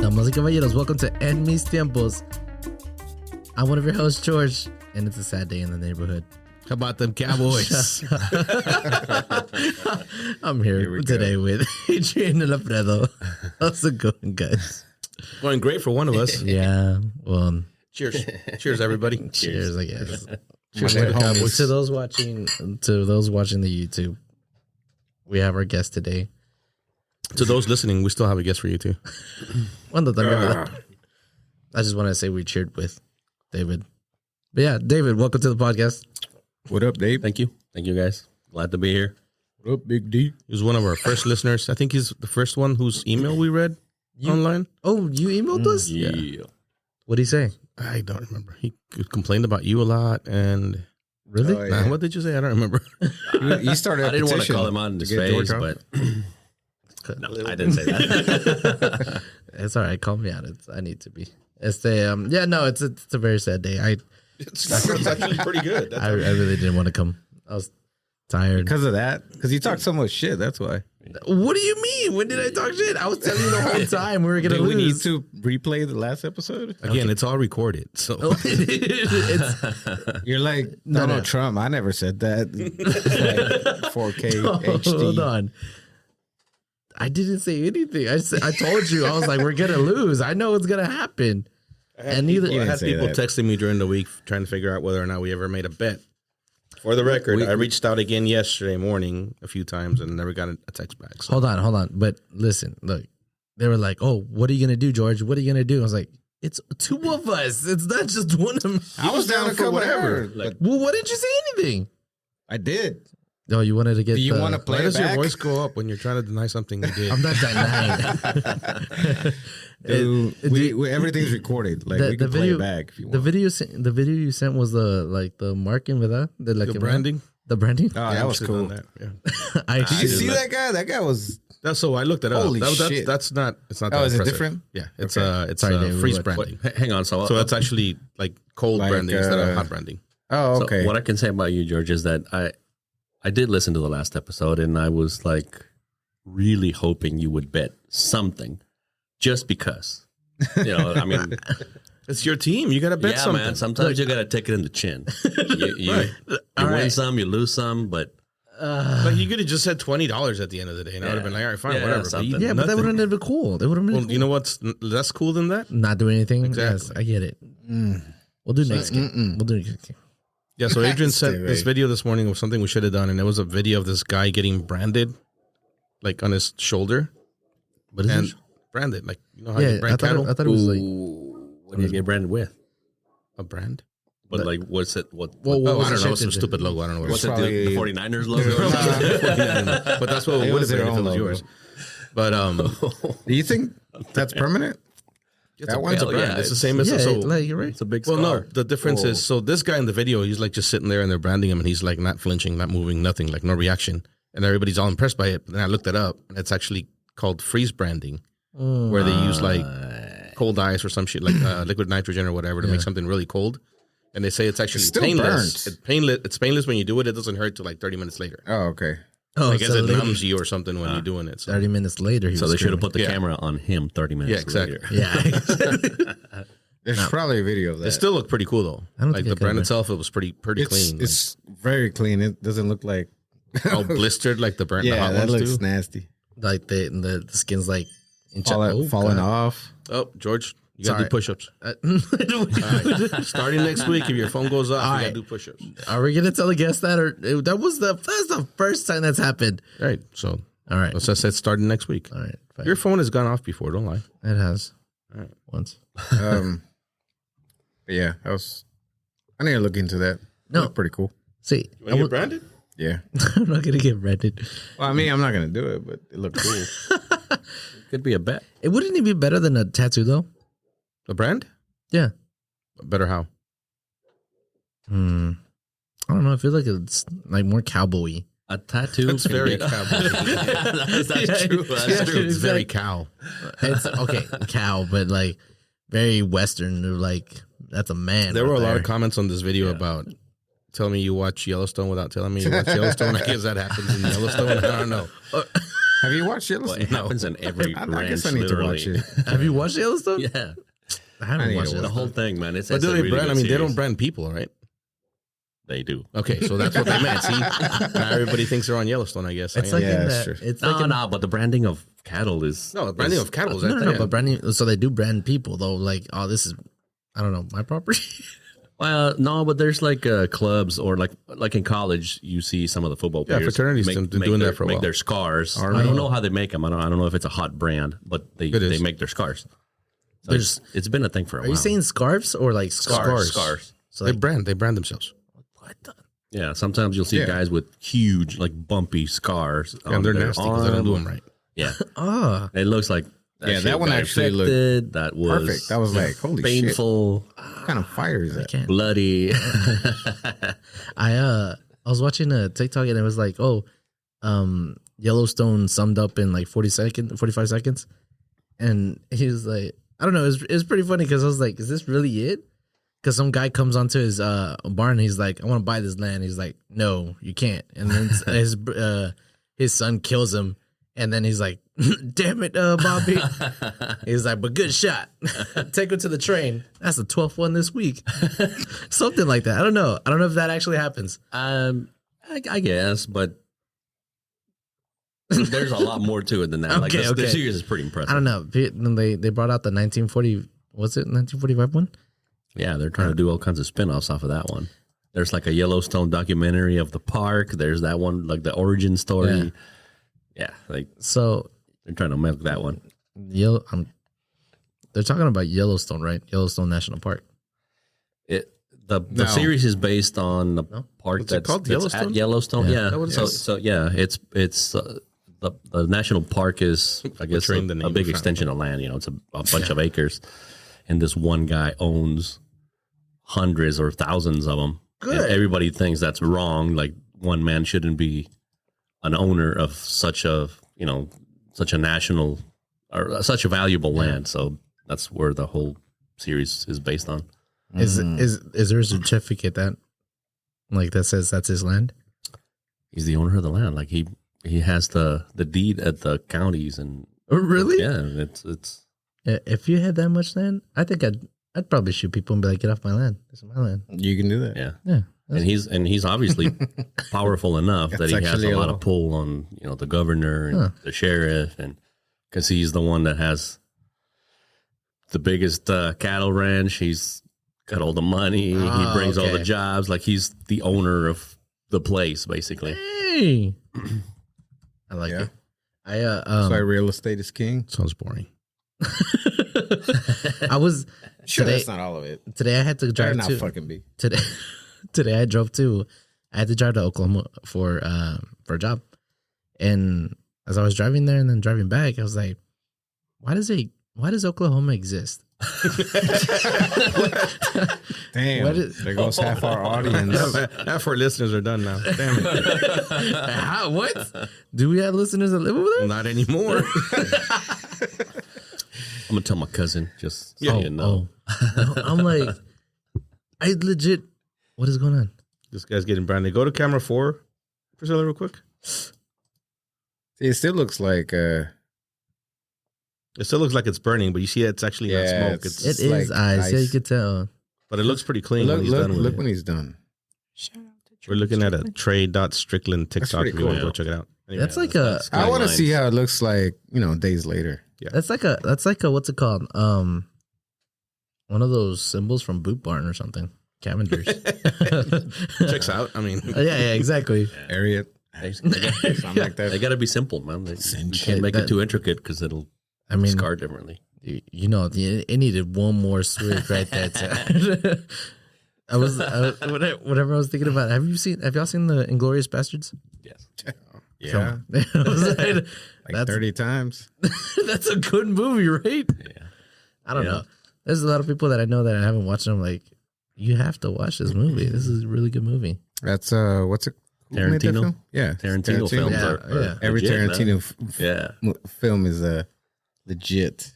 Damas y caballeros, welcome to En Mis Tiempos. I'm one of your hosts, George, and it's a sad day in the neighborhood. How about them Cowboys? I'm here today with Adrian and Alfredo. How's it going, guys? Going great for one of us. Yeah, well, Cheers. Cheers, everybody. cheers, I guess. Cheers to the Cowboys. To those watching the YouTube, we have our guest today. To those listening, we still have a guest for you, too. I just want to say we cheered with David. But yeah, David, welcome to the podcast. What up, Dave? Thank you. Thank you, guys. Glad to be here. What up, Big D? He was one of our first listeners. I think he's the first one whose email we read online. Oh, you emailed us? Yeah. What did he say? I don't remember. He complained about you a lot. And Really? Oh, yeah. what did you say? I don't remember. You started. I didn't want to call him on his face, but no, I didn't say that. It's all right. Call me out. I need to be. It's a very sad day. It's actually pretty good. I really didn't want to come. I was tired. Because of that? Because you talk so much shit, that's why. What do you mean? When did I talk shit? I was telling you the whole time we were going to Do we need lose. to replay the last episode? Again, it's all recorded. So It's, You're like Donald Trump. I never said that. It's like 4K HD. hold on. I didn't say anything. I told you. I was like, we're going to lose. I know what's going to happen. I had people that. texting me during the week trying to figure out whether or not we ever made a bet. For the record, I reached out again yesterday morning a few times and never got a text back. So. Hold on. But listen, look, they were like, oh, what are you going to do, George? What are you going to do? I was like, it's two of us. It's not just one of me. I was down for whatever. Well, why didn't you say anything? I did. No, you wanted to get. Do you want to play Why it does back? your voice go up when you're trying to deny something you did? I'm not denying. Dude, everything's recorded. Like we can play it back if you want. The video you sent was the marking, ¿verdad? The branding. The branding. Oh, that was cool. That. Yeah. I Did you see that guy? That guy was. That's so I looked it up. Holy shit. That's not. It's not. Oh, that is it impressive. different? Yeah, it's Okay. Sorry, David, freeze what- branding. Hang on. So So it's actually like cold Like, branding instead of hot branding. Oh, okay. So what I can say about you, George, is that I did listen to the last episode, and I was like really hoping you would bet something, just because. You know, I mean, It's your team. You got to bet something. man. Sometimes you got to take it in the chin. You win some, you lose some, but Like you could have just said $20 at the end of the day, and I would have been like, all right, fine, Yeah, whatever. something. But yeah, but that would have been cool. They would have been. Well, cool. you know what's less cool than that? Not doing anything. Exactly. Yes, I get it. We'll do next game. We'll do next game. Yeah. So Adrian Stay sent this away. video this morning of something we should have done, and it was a video of this guy getting branded, like on his shoulder, What is and it? branded, like you know how Yeah, you brand cattle. I thought it was like. what do you get branded with? A brand. But like, what's it? What Well, what Oh, was I it don't know. It's shaped a into? stupid logo. I don't know what what's it's it? The probably- 49ers logo? Or something? But that's what it It would was have been their if it own was logo. yours. But Do you think that's permanent? it's That a one's a brand. brand. It's the same as Yeah, so. like you're right. It's a big Well, scar. no. The difference is so this guy in the video, he's like just sitting there and they're branding him, and he's like not flinching, not moving, nothing, like no reaction, and everybody's all impressed by it. And I looked it up, and it's actually called freeze branding, where they use like cold ice or some shit like liquid nitrogen or whatever to make something really cold. And they say it's actually It's still painless. burnt. It's painless when you do it. It doesn't hurt till like 30 minutes later. Oh, okay. Oh, I guess so it later- numbs you or something when you're doing it. So. 30 minutes later, he So was they should have screaming. put the Yeah. camera on him 30 minutes Yeah, exactly. later. Yeah. There's probably a video of that. It still looked pretty cool though. I don't Like think the I brand could, itself, it was pretty clean. It's very clean. It doesn't look like. Like, all blistered like the brand. the Yeah, hot that ones looks do. nasty. Like the skin's like Falling off. Oh, George, you gotta Sorry. do push-ups. Are Starting next week, if your phone goes off, you right. gotta do push-ups. we gonna tell the guests that, or that's the first time that's happened? Right. So All right, let's just say it's starting next week. all right. Fine. Your phone has gone off before. Don't lie. It has All right. once. But yeah, I need to look into that. No. Looked pretty cool. See, You wanna get branded? Yeah. I'm not gonna get rented. Well, I mean, I'm not gonna do it, but it looked cool. Could be a bet. It wouldn't it be better than a tattoo though? A brand? Yeah. Better how? I don't know. I feel like it's like more cowboy-y. A tattoo. That's can very get- cowboy. That's true. That's Yeah, true. It's very cow. It's okay, cow, but like very Western. Like that's a man. There were a right lot of there. comments on this video about telling me you watch Yellowstone without telling me you watch Yellowstone. I guess that happens in Yellowstone. I don't know. Have you watched Well, Yellowstone? it happens in every I ranch. guess I need to watch literally. it. Have you watched Yellowstone? Yeah, I haven't need watched to it. the whole thing, man. It's But it's do a they really brand? good I mean, they series. don't brand people, right? They do. Okay, so that's what they meant. See, now everybody thinks they're on Yellowstone. I guess. It's I like am. Yeah, in that's that. true. It's like No, but the branding of cattle is No, branding of cattle is no, that. no, but branding. So they do brand people though. Like, oh, this is, I don't know, my property. Well, no, but there's like clubs or like in college, you see some of the football Yeah, players. fraternities been doing that for a make while. their scars. Army. I don't know how they make them. I don't know if it's a hot brand, but they It is. make their scars. So There's- it's been a thing for a Are while. you saying scarves or like scars? Scars. So They like, brand themselves. what the? Yeah, sometimes you'll see Yeah. guys with huge, like bumpy scars. Yeah, on they're their nasty because they don't do them arm. right. Yeah, Ah, it looks like Yeah, shit that one got actually looked infected. That was Perfect. That was like, holy shit. painful, What kind of fire is I that? can't. bloody. I was watching a TikTok and it was like, oh, Yellowstone summed up in like 45 seconds, and he was like, I don't know, it was pretty funny because I was like, is this really it? Because some guy comes onto his barn and he's like, I want to buy this land. He's like, no, you can't. And then his son kills him, and then he's like, damn it, Bobby. He's like, but good shot. Take him to the train. That's the 12th one this week. Something like that. I don't know if that actually happens. I guess, but there's a lot more to it than that. Like Okay, the okay. series is pretty impressive. I don't know. They brought out the 1940, was it 1945 one? Yeah, they're trying to do all kinds of spin-offs off of that one. There's like a Yellowstone documentary of the park. There's that one, like the origin story. Yeah, like So they're trying to milk that one. they're talking about Yellowstone, right? Yellowstone National Park. The No. series is based on the park What's it that's, called? that's Yellowstone? at Yellowstone. Yeah. Yeah. Is that what it So is? so yeah, it's the national park is, I guess, Butchering the a name big of it. extension of land. You know, it's a bunch of acres, and this one guy owns hundreds or thousands of them. Good. And everybody thinks that's wrong. Like one man shouldn't be an owner of such a national or such a valuable land. So that's where the whole series is based on. Is there a certificate that says that's his land? He's the owner of the land. Like he has the deed at the counties, and Oh, really? yeah, it's If you had that much land, I think I'd probably shoot people and be like, get off my land. This is my land. You can do that. yeah. Yeah. And he's obviously powerful enough that That's he has actually a a lot little- of pull on the governor and the sheriff, and because he's the one that has the biggest cattle ranch. He's got all the money. He brings all the okay. jobs. Like he's the owner of the place, basically. Hey. I like Yeah. it. I That's why real estate is king. Sounds boring. I was Sure, today. that's not all of it. Today I had to Better drive not to fucking be. today. Today I had to drive to Oklahoma for a job, and as I was driving there and then driving back, I was like, why does Oklahoma exist? Damn. What is- There goes half our audience. Half our listeners are done now. Damn it. How, what? Do we have listeners that live over there? Not anymore. I'm gonna tell my cousin just so you know. No, I'm like, I legit. What is going on? This guy's getting branded. Go to camera 4, Priscilla, real quick. It still looks like It still looks like it's burning, but you see it's actually not Yeah, smoke. it's- It's, It is like eyes. Yeah, you ice. could tell. but it looks pretty clean look, when he's done with look it. when he's done. We're looking at a Trey.Strickland TikTok. pretty If you want to cool. go check it out. Anyway, That's like a. I want to Skylines. see how it looks like, days later. That's like a. What's it called? One of those symbols from Boot Barn or something. Cavengers. checks out. I mean, Yeah, exactly. Area. Something like They that. got to be simple, man. You can't make it too intricate because it'll I mean, scar differently. it needed one more switch right there. Whatever I was thinking about. Have y'all seen the Inglorious Bastards? Yes. Yeah. I was like, Like that's 30 times. that's a good movie, right? Yeah. I don't Yeah. know. There's a lot of people that I know that I haven't watched. And I'm like, you have to watch this movie. This is a really good movie. That's what's it? who made that Tarantino? film? Yeah. Tarantino films Yeah, are yeah. Every legit, man. Tarantino Yeah. film is legit.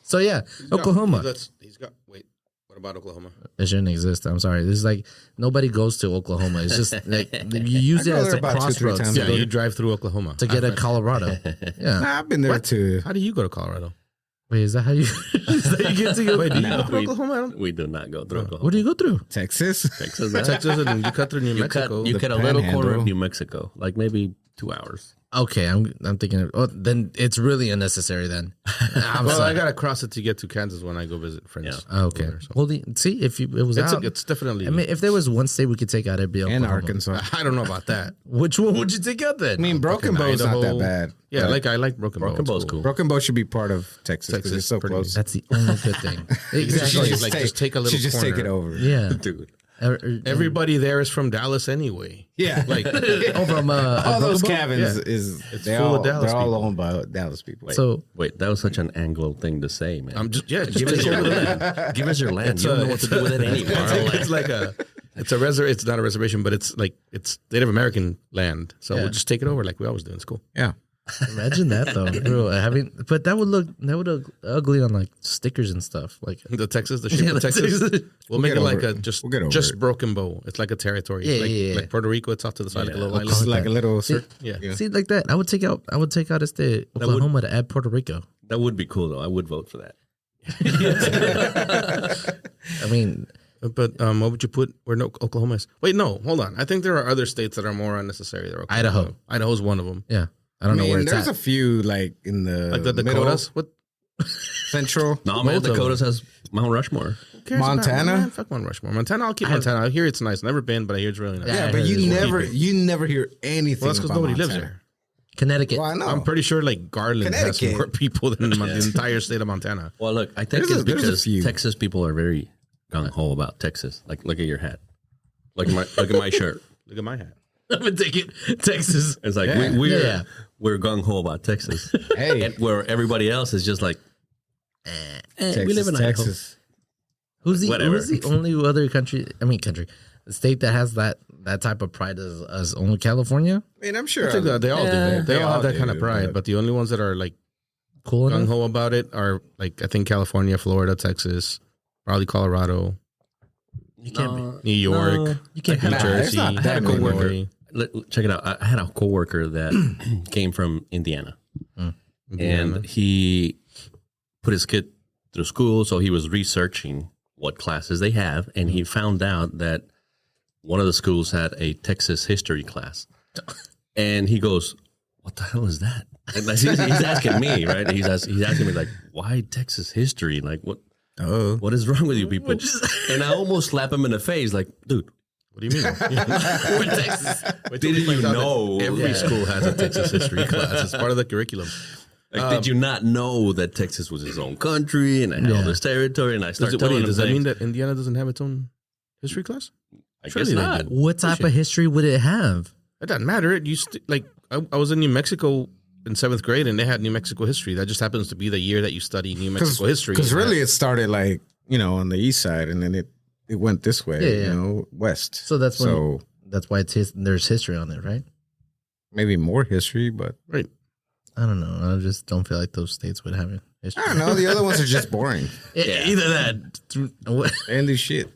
So yeah, Oklahoma. He's got. Wait, what What about Oklahoma? It shouldn't exist. I'm sorry. This is like nobody goes to Oklahoma. It's just like you use it go as there a about 2-3 crossroads times. to, Yeah, go you drive through Oklahoma to get to Colorado. Yeah. Nah, I've been there too. How do you go to Colorado? Wait, is that how you? Is that you get to go? Wait, do you No. go through Oklahoma? I don't. We do not go through Oklahoma. What do you go through? Texas. Texas, man. Texas and you cut through New You Mexico. cut a little corner Panhandle. of New Mexico, like maybe 2 hours. Okay, I'm thinking. Then it's really unnecessary. Then I'm Well, I sorry. gotta cross it to get to Kansas when I go visit friends. Yeah. Okay. over there, so. Well, see if it was out. It's definitely. I mean, if there was one state we could take out, it'd be And Oklahoma. Arkansas. I don't know about that. Which one would you take out then? I mean, Broken Fucking Bow's not that Idaho. bad. Yeah, But like I like Broken Bow. Broken It's Bow's cool. Broken Bow should be part of Texas because Texas, it's so pretty close. That's the only good thing. Exactly. Should Like, just take a little should just take it corner. over. Yeah. Dude. Everybody there is from Dallas anyway. Yeah, Like from all those Broken Bow? cabins Yeah. is It's they full all, of Dallas they're all people. owned by Dallas people. So Wait, that was such an Anglo thing to say, man. I'm just just Give us take your over the land. Give us your land. You don't know what to do with it anymore. It's like it's not a reservation, but it's Native American land. So Yeah. we'll just take it over like we always do in school. Yeah, imagine that though, bro. But that would look ugly on like stickers and stuff. Like The Texas, the shape of the Texas. Texas. We'll make get it like over a it. just We'll get over just it. Broken Bow. It's like a territory. Yeah, like, yeah, yeah. like Puerto Rico, it's off to the side like a little We'll island. call it's it like that. a little. Yeah. See, like that. I would take out Oklahoma to add Puerto Rico. That would be cool, though. I would vote for that. I mean, But what would you put where Oklahoma is? Wait, no, hold on. I think there are other states that are more unnecessary. There, Idaho. Idaho's one of them. yeah. I don't know where it's there's at. a few like in the Like the middle, Dakotas. What? central. No, man, Both of them. Dakotas has Mount Rushmore. Who cares about Montana? Man, fuck Mount Rushmore. Montana. I'll keep Montana. I hear it's nice. Never been, but I hear it's really nice. Yeah, Yeah, I but heard you there's never hear anything. Well, that's because about nobody lives Montana. there. Connecticut. Well, I know. I'm pretty sure like Garland has Connecticut. more people than the entire state of Montana. Well, look, I think There's it's a- there's a because few. Texas people are very gung ho about Texas. Like, look at your hat. Look at my shirt. Look at my hat. I'm gonna take it. Texas. It's like Yeah. we're gung ho about Texas, Hey, and where everybody else is just like, Texas, we live in Idaho. Texas. Who's the Whatever. only other country? I mean, state that has that type of pride as only California. I mean, I'm sure I think that they all do. They all have that kind of do, pride, but the only ones that are like Cool gung enough. ho about it are like I think California, Florida, Texas, probably Colorado, You can't be. New York, You can't be. New Nah, Jersey, it's not that Illinois. many. check it out. I had a coworker that came from Indiana, Indiana. and he put his kid through school, so he was researching what classes they have, and he found out that one of the schools had a Texas history class, and he goes, "What the hell is that?" And like, he's asking me, right? He's asking me like, "Why Texas history? Like, Oh, what is wrong with you people?" And I almost slap him in the face, like, "Dude, What do you mean? We're Texas. didn't you know? Every school has a Texas history class. It's part of the curriculum. Like, did you not know that Texas was its own country and it held Yeah. this territory?" And I started telling him, Does that mean things. that Indiana doesn't have its own history class? I Surely guess they not. do. What type of history would it have? It doesn't matter. It used to, like I was in New Mexico in 7th grade, and they had New Mexico history. That just happens to be the year that you study New Mexico history. because really it started like on the east side, and then it went this way, Yeah. west. So that's why there's history on it, right? Maybe more history, but right. I don't know. I just don't feel like those states would have it. History. I don't know. The other ones are just boring. Either that. And do shit.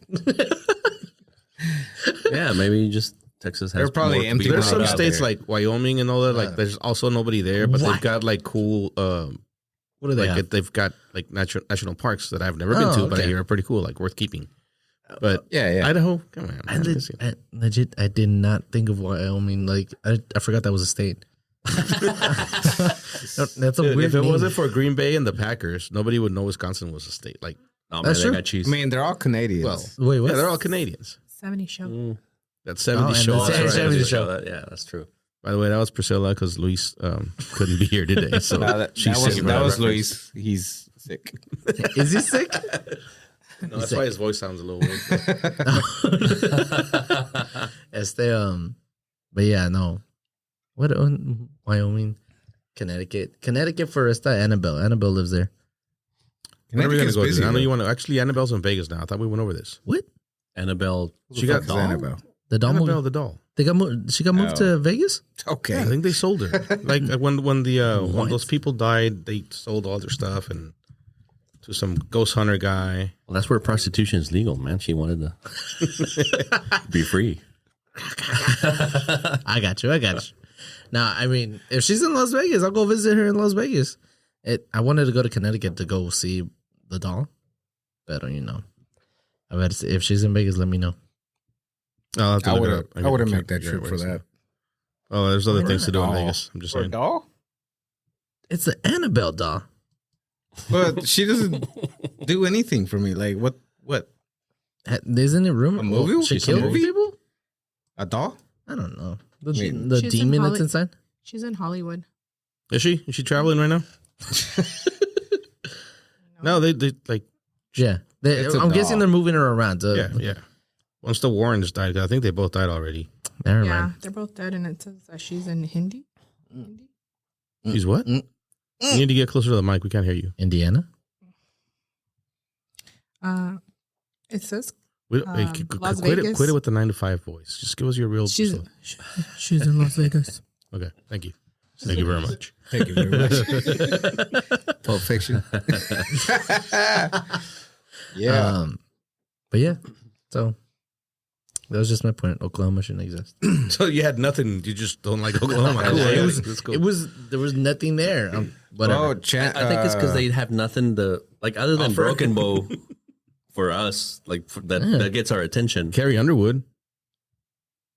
Yeah, maybe just Texas has. They're probably more to empty be There's Right some out states there. like Wyoming and all that. Like there's also nobody there, but What? they've got like cool. What do they Like have? they've got like national parks that I've never been to, but I okay. hear are pretty cool, like worth keeping. But Yeah. Idaho, come on, I, man. legit, I did not think of Wyoming. Like, I forgot that was a state. That's a Dude, weird if it name. wasn't for Green Bay and the Packers, nobody would know Wisconsin was a state. Like, Oh, man, That's they true. got cheese. I mean, they're all Canadians. well, Wait, what? yeah, they're all Canadians. 70 show. That 70 and show. the That's right. 70 show. Yeah, that's true. By the way, that was Priscilla because Luis couldn't be here today. So that she's was sitting right Luis. reference. He's sick. Is he sick? No, that's why his voice sounds a little weird. But yeah, no. What? Wyoming, Connecticut for Annabelle. Annabelle lives there. When are we gonna Connecticut's go? busy, I know though. you want to. Actually, Annabelle's in Vegas now. I thought we went over this. What? Annabelle. She got Fuck is Annabelle. The doll. Annabelle the doll. They got moved. She got moved to Vegas. Okay. Yeah, I think they sold her. Like when those people died, they sold all their stuff, and to some ghost hunter guy. Well, that's where prostitution is legal, man. She wanted to be free. I got you. Now, I mean, if she's in Las Vegas, I'll go visit her in Las Vegas. I wanted to go to Connecticut to go see the doll, but you know, I bet if she's in Vegas, let me know. I'll have to I look would it have. up. I would have can't made that figure out trip where for it's that. at. Oh, there's other Why things to do in not? Vegas. I'm just For a saying. doll? It's the Annabelle doll. But she doesn't do anything for me. Like what? Isn't it rumor? A movie? She She's a killed movie? people? A doll? I don't know. The She's demon in that's Holly- inside? She's in Hollywood. Is she? Is she traveling right now? No, they like. Yeah. It's a I'm guessing doll. they're moving her around. Yeah. Once the Warrens died, I think they both died already. Never Yeah, mind. they're both dead, and it says that she's in Hindi. She's what? You need to get closer to the mic. We can't hear you. Indiana? It says Wait, Las quit Vegas. it with the 9 to 5 voice. Just give us your real. she's in Las Vegas. Okay, thank you. Thank you very much. Thank you very much. Pulp Fiction. Yeah. But yeah. So that was just my point. Oklahoma shouldn't exist. So you had nothing. You just don't like Oklahoma. It Yeah, was, that's cool. it was there was nothing there. Whatever. Oh, I think it's because they have nothing to like other than Offer. Broken Bow for us, like that gets our attention. Carrie Underwood.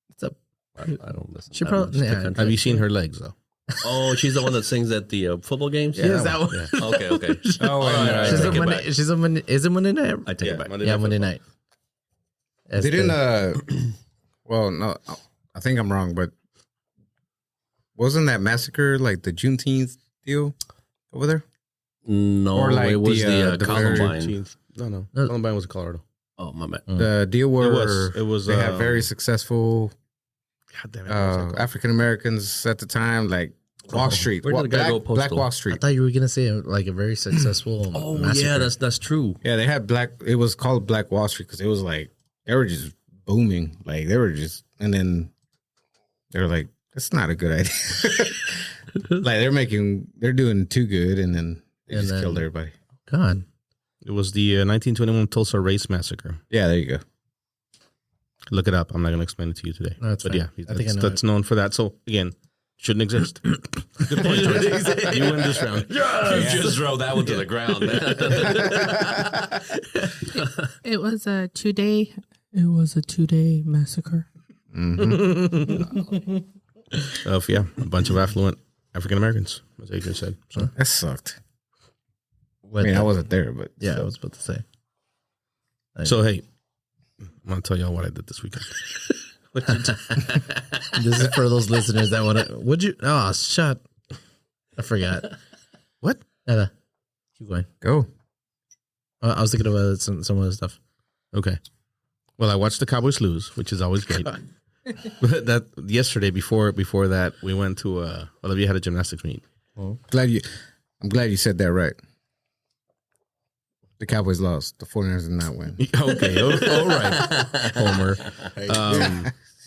What's up? I don't listen. She I don't probably- listen to yeah. country. Have you seen her legs though? Oh, she's the one that sings at the football games. Yeah, that one. Yeah. Okay. Oh, All and, right, She's I a take it Monday. back. She's a Monday. Is it Monday night? I take it back. Yeah, Monday night. That's didn't the- well, no, I think I'm wrong, but wasn't that massacre like the Juneteenth deal over there? No, Or like it was the, the, the very- Columbine. No. No. Columbine was in Colorado. Oh my bad. The deal where It was. they had very successful God damn it. what was it called? African Americans at the time, like Wall Street, Where did the guy go Black postal? Wall I Street. thought you were gonna say like a very successful. Oh massacre. yeah, that's true. Yeah, they had black. It was called Black Wall Street because it was like they were just booming, like they were just, and then they were like, "That's not a good idea." Like they're doing too good, and then they And just then- killed everybody. God. It was the 1921 Tulsa Race Massacre. Yeah, there you go. Look it up. I'm not going to explain it to you today. No, that's but fine. yeah, I think I know that's known for that. So again, shouldn't exist. Good point, George. You win this round. You just drove that one to the ground. It was a 2-day. It was a 2-day massacre. Of a bunch of affluent African Americans, as Adrian said. So That sucked. What I mean, I the- wasn't there, but Yeah, I still. was about to say. So hey, I'm gonna tell y'all what I did this weekend. This is for those listeners that want to. Would you? Oh, shut. I forgot. What? Keep going. Go. I was thinking about some other stuff. Okay. Well, I watched the Cowboys lose, which is always great. But that yesterday, before that, we went to Olivia had a gymnastics meet. I'm glad you said that right. The Cowboys lost. The 49ers did not win. Okay, all right, Homer.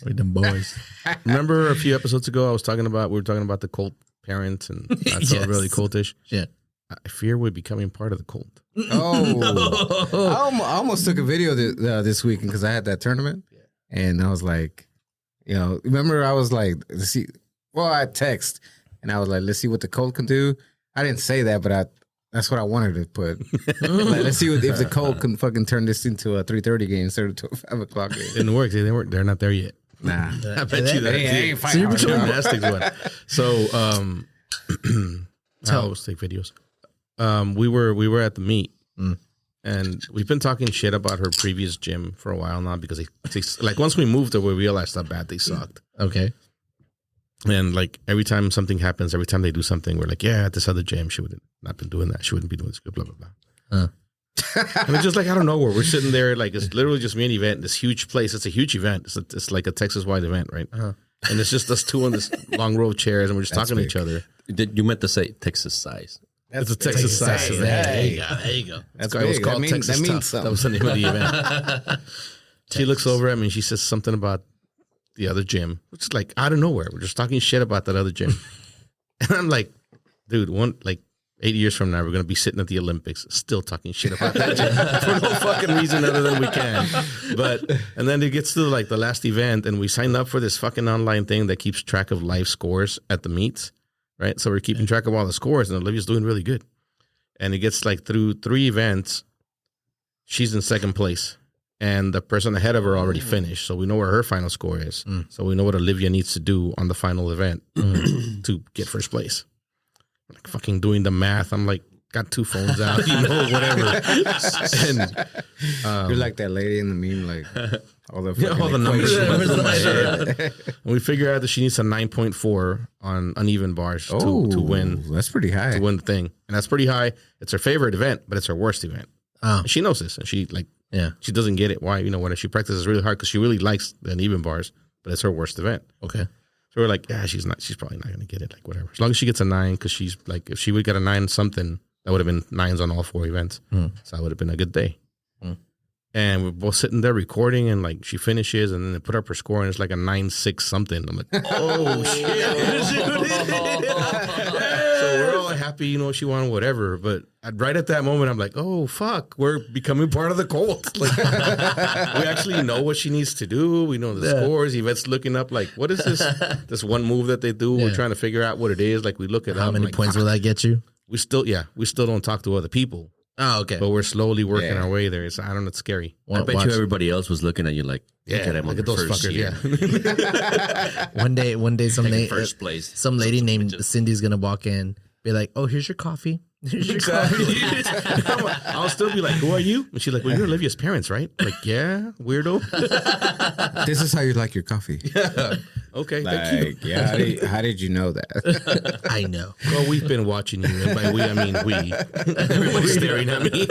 Like them boys. Remember a few episodes ago, we were talking about the cult parents, and I felt Yes. really cultish. Yeah. I fear we're becoming part of the cult. Oh, I almost took a video this weekend because I had that tournament, and I was like, remember I was like, I text, and I was like, let's see what the Colt can do. I didn't say that, but that's what I wanted to put. Like, let's see if the Colt can fucking turn this into a 3:30 game instead of a 5 o'clock game. Didn't work. They're not there yet. Nah, I bet you that. They ain't fighting So hard you're enough. gymnastics one. So I always take videos. We were at the meet, and we've been talking shit about her previous gym for a while now because they like once we moved there, we realized how bad they sucked. Okay. And like every time something happens, every time they do something, we're like, yeah, at this other gym, she would have not been doing that. She wouldn't be doing this. Blah blah blah. And it's just like out of nowhere, we're sitting there like it's literally just me and event. This huge place. It's a huge event. It's like a Texas wide event, right? And it's just us two on this long row of chairs, and we're just talking to each other. You meant to say Texas size. It's a Texas size event. There you go. There you go. That's It was big. called that Texas means Tough. something. That was the name of the event. She looks over at me and she says something about the other gym, which is like out of nowhere. We're just talking shit about that other gym. And I'm like, dude, 8 years from now, we're going to be sitting at the Olympics still talking shit about that for no fucking reason other than we can. And then it gets to like the last event, and we signed up for this fucking online thing that keeps track of live scores at the meets, right? So we're keeping track of all the scores, and Olivia's doing really good. And it gets like through 3 events, she's in second place. And the person ahead of her already finished. So we know where her final score is. So we know what Olivia needs to do on the final event to get first place. Like fucking doing the math. I'm like, got 2 phones out, whatever. And You're like that lady in the meme, like all the all the numbers. equations. And we figure out that she needs a 9.4 on uneven bars to win. That's pretty high. To win the thing. And that's pretty high. It's her favorite event, but it's her worst event. And she knows this. And she she doesn't get it. Why? When she practices really hard because she really likes the uneven bars, but it's her worst event. Okay. So we're like, she's probably not going to get it. Like, whatever. As long as she gets a 9, because she's like, if she would get a 9 something, that would have been 9s on all 4 events. So that would have been a good day. And we're both sitting there recording, and like she finishes, and then they put up her score, and it's like a 9.6 something. I'm like, oh shit! So we're all happy, she won whatever. But right at that moment, I'm like, oh fuck, we're becoming part of the cult. Like, we actually know what she needs to do. We know the scores. Yvette's looking up like, what is this one move that they do? We're trying to figure out what it is. Like we look it up. How many points will that get you? We still don't talk to other people. Oh, okay. But we're slowly working our way there. I don't know. It's scary. I bet you everybody else was looking at you like, look at those fuckers. Year. Yeah. one day, First place. Some lady named Cindy's gonna walk in, be like, "Oh, here's your coffee. Here's your coffee." I'll still be like, "Who are you?" And she's like, "Well, you're Olivia's parents, right?" I'm like, yeah, weirdo. This is how you like your coffee. Okay, thank you. Yeah, how did you know that? I know. Well, we've been watching you, and by we I mean we. Everybody's staring at me.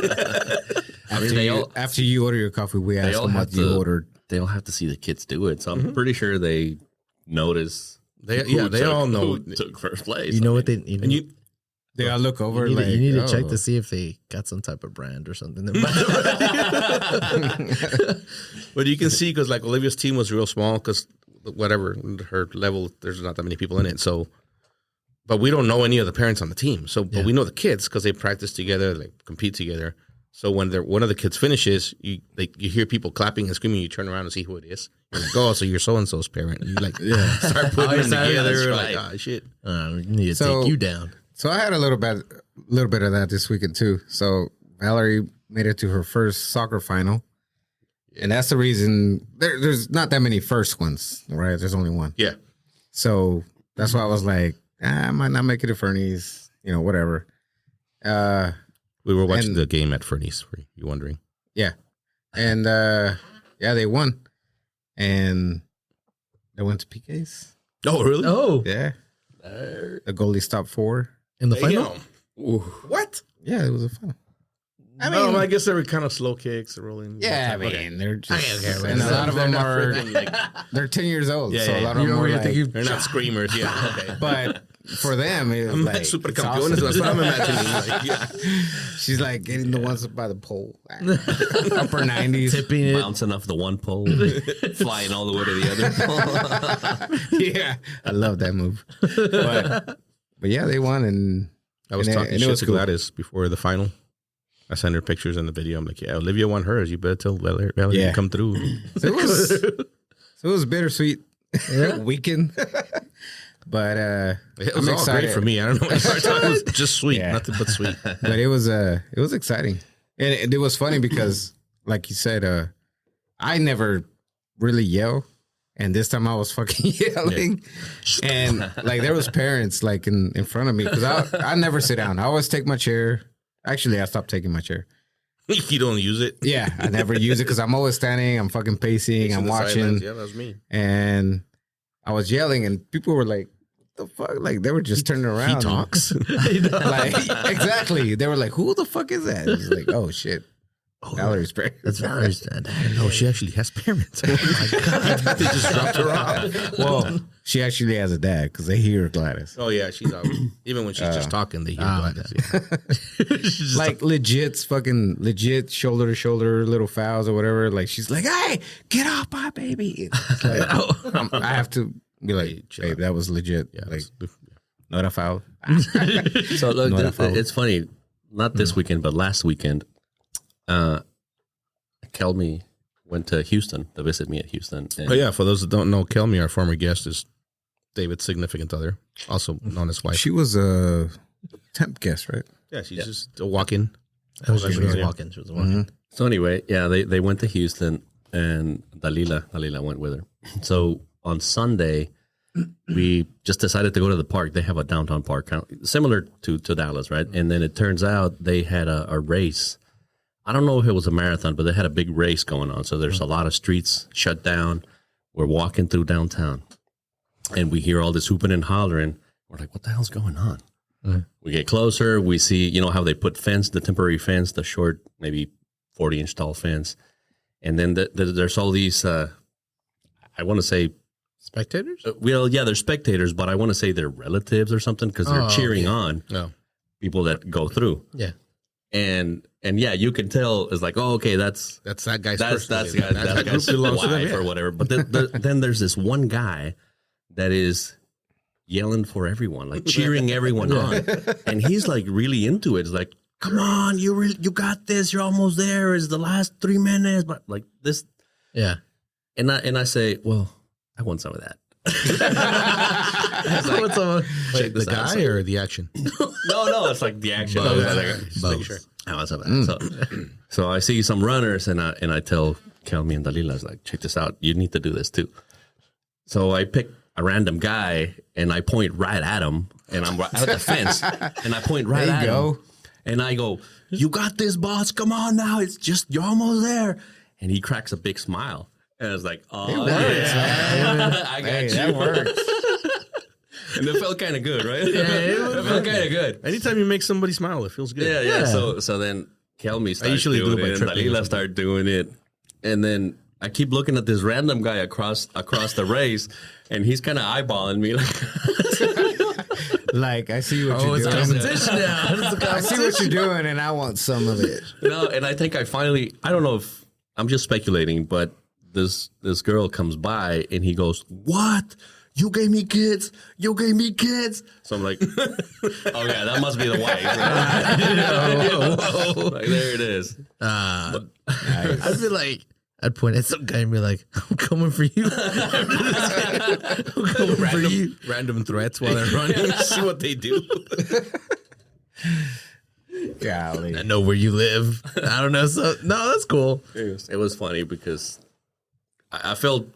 After you order your coffee, we ask them what you ordered. They all have to see the kids do it, so I'm pretty sure they notice. They all know who took first place. You know what they? You know, They all look over. you need to check to see if they got some type of brand or something. But you can see because like Olivia's team was real small because whatever her level, there's not that many people in it. So, but we don't know any of the parents on the team. So, but we know the kids because they practice together, like compete together. So when one of the kids finishes, you hear people clapping and screaming. You turn around and see who it is. You're like, oh, so you're so and so's parent. And you like start putting them together. Like, oh shit, we need to take you down. So I had a little bit of that this weekend too. So Valerie made it to her first soccer final, and that's the reason there's not that many first ones, right? There's only one. Yeah. So that's why I was like, I might not make it to Fernie's, whatever. We were watching the game at Fernie's. Were you wondering? Yeah, and they won, and they went to PKs. Oh, really? Oh, Yeah, the goalie stopped 4. in the final. What? Yeah, it was a final. I guess they were kind of slow kicks rolling. Yeah, Okay. they're just, Okay, and a lot of them are like, they're 10 years old. Yeah, so yeah, a lot of them are like, they're not screamers. Yeah, okay. but for them, it was I'm like super it's campeones. awesome. That's what I'm imagining. Like, yeah. She's like getting the ones by the pole, upper 90s. Tipping it. Bouncing off the one pole, flying all the way to the other pole. Yeah, I love that move. But yeah, they won, and I was talking shit to Gladys before the final. I sent her pictures in the video. I'm like, yeah, Olivia won hers. You better tell Valerie to come through. So it was bittersweet weekend. But it was all great for me. I don't know. It was just sweet, nothing but sweet. But it was exciting, and it was funny because, like you said, I never really yell, and this time I was fucking yelling, and like there was parents like in front of me because I never sit down. I always take my chair. Actually, I stopped taking my chair. You don't use it? Yeah, I never use it because I'm always standing. I'm fucking pacing. I'm watching. Silence. Yeah, that was me. And I was yelling, and people were like, "The fuck!" Like they were just turning around. He talks. Like exactly. They were like, "Who the fuck is that?" It was like, "Oh shit, Valerie's parents." That's Valerie's dad. No, she actually has parents. Oh my god! They just dropped her off. Well, she actually has a dad because they hear Gladys. Oh yeah, she's always, even when she's just talking, they hear Gladys. Yeah. Like legit shoulder to shoulder little fouls or whatever. Like she's like, "Hey, get off my baby!" It's like, I have to be like, "Babe, that was legit." Yeah, like No era foul. So look, No era foul. it's funny. Not this weekend, but last weekend, Kelmy went to Houston to visit me at Houston. And Oh yeah, for those that don't know, Kelmy, our former guest, is David's significant other, also known as wife. She was a temp guest, right? Yeah, she's just a walk-in. She was walking. She was walking. So anyway, yeah, they went to Houston, and Dalila went with her. So on Sunday, we just decided to go to the park. They have a downtown park, kind of similar to Dallas, right? And then it turns out they had a race. I don't know if it was a marathon, but they had a big race going on. So there's a lot of streets shut down. We're walking through downtown, and we hear all this hooping and hollering. We're like, what the hell's going on? We get closer. We see, you know, how they put the temporary fence, the short, maybe 40-inch tall fence. And then there's all these, I want to say, Spectators? well, yeah, they're spectators, but I want to say they're relatives or something because they're cheering on people that go through. Yeah. And yeah, you can tell it's like, oh, okay, that's that guy's that that guy's group belongs to them, wife yeah. or whatever. But then there's this one guy that is yelling for everyone, like cheering everyone on, and he's like really into it. It's like, come on, you got this. You're almost there. It's the last 3 minutes, but like this, Yeah. and I say, well, I want some of that. Wait, the guy or the action? No, it's like the action. Both. I want some of that. So I see some runners, and I tell Kelmy and Dalila, I was like, check this out. You need to do this too. So I pick a random guy, and I point right at him, and I'm right at the fence, and I point right at him. And I go, you got this, boss. Come on now. It's just, you're almost there. And he cracks a big smile. And I was like, oh, yeah. I got you. That works. And it felt kind of good, right? Yeah, it felt kind of good. Anytime you make somebody smile, it feels good. Yeah. So then Kelmy started usually doing do it by it, and tripping or Dalila something. started doing it. And then I keep looking at this random guy across the race, and he's kind of eyeballing me. Like, I see what Oh, you're it's doing. competition now. It's a I see what you're doing, and I want some of it. No, and I think I don't know if I'm just speculating, but this girl comes by and he goes, what? You gave me kids. You gave me kids. So I'm like, oh yeah, that must be the wife. Right? Like, there it is. I'd be like, I'd point at some guy and be like, I'm coming for you. I'm coming for you. Random threats while they're running. See what they do. Golly. I know where you live. I don't know. So no, that's cool. It was funny because I felt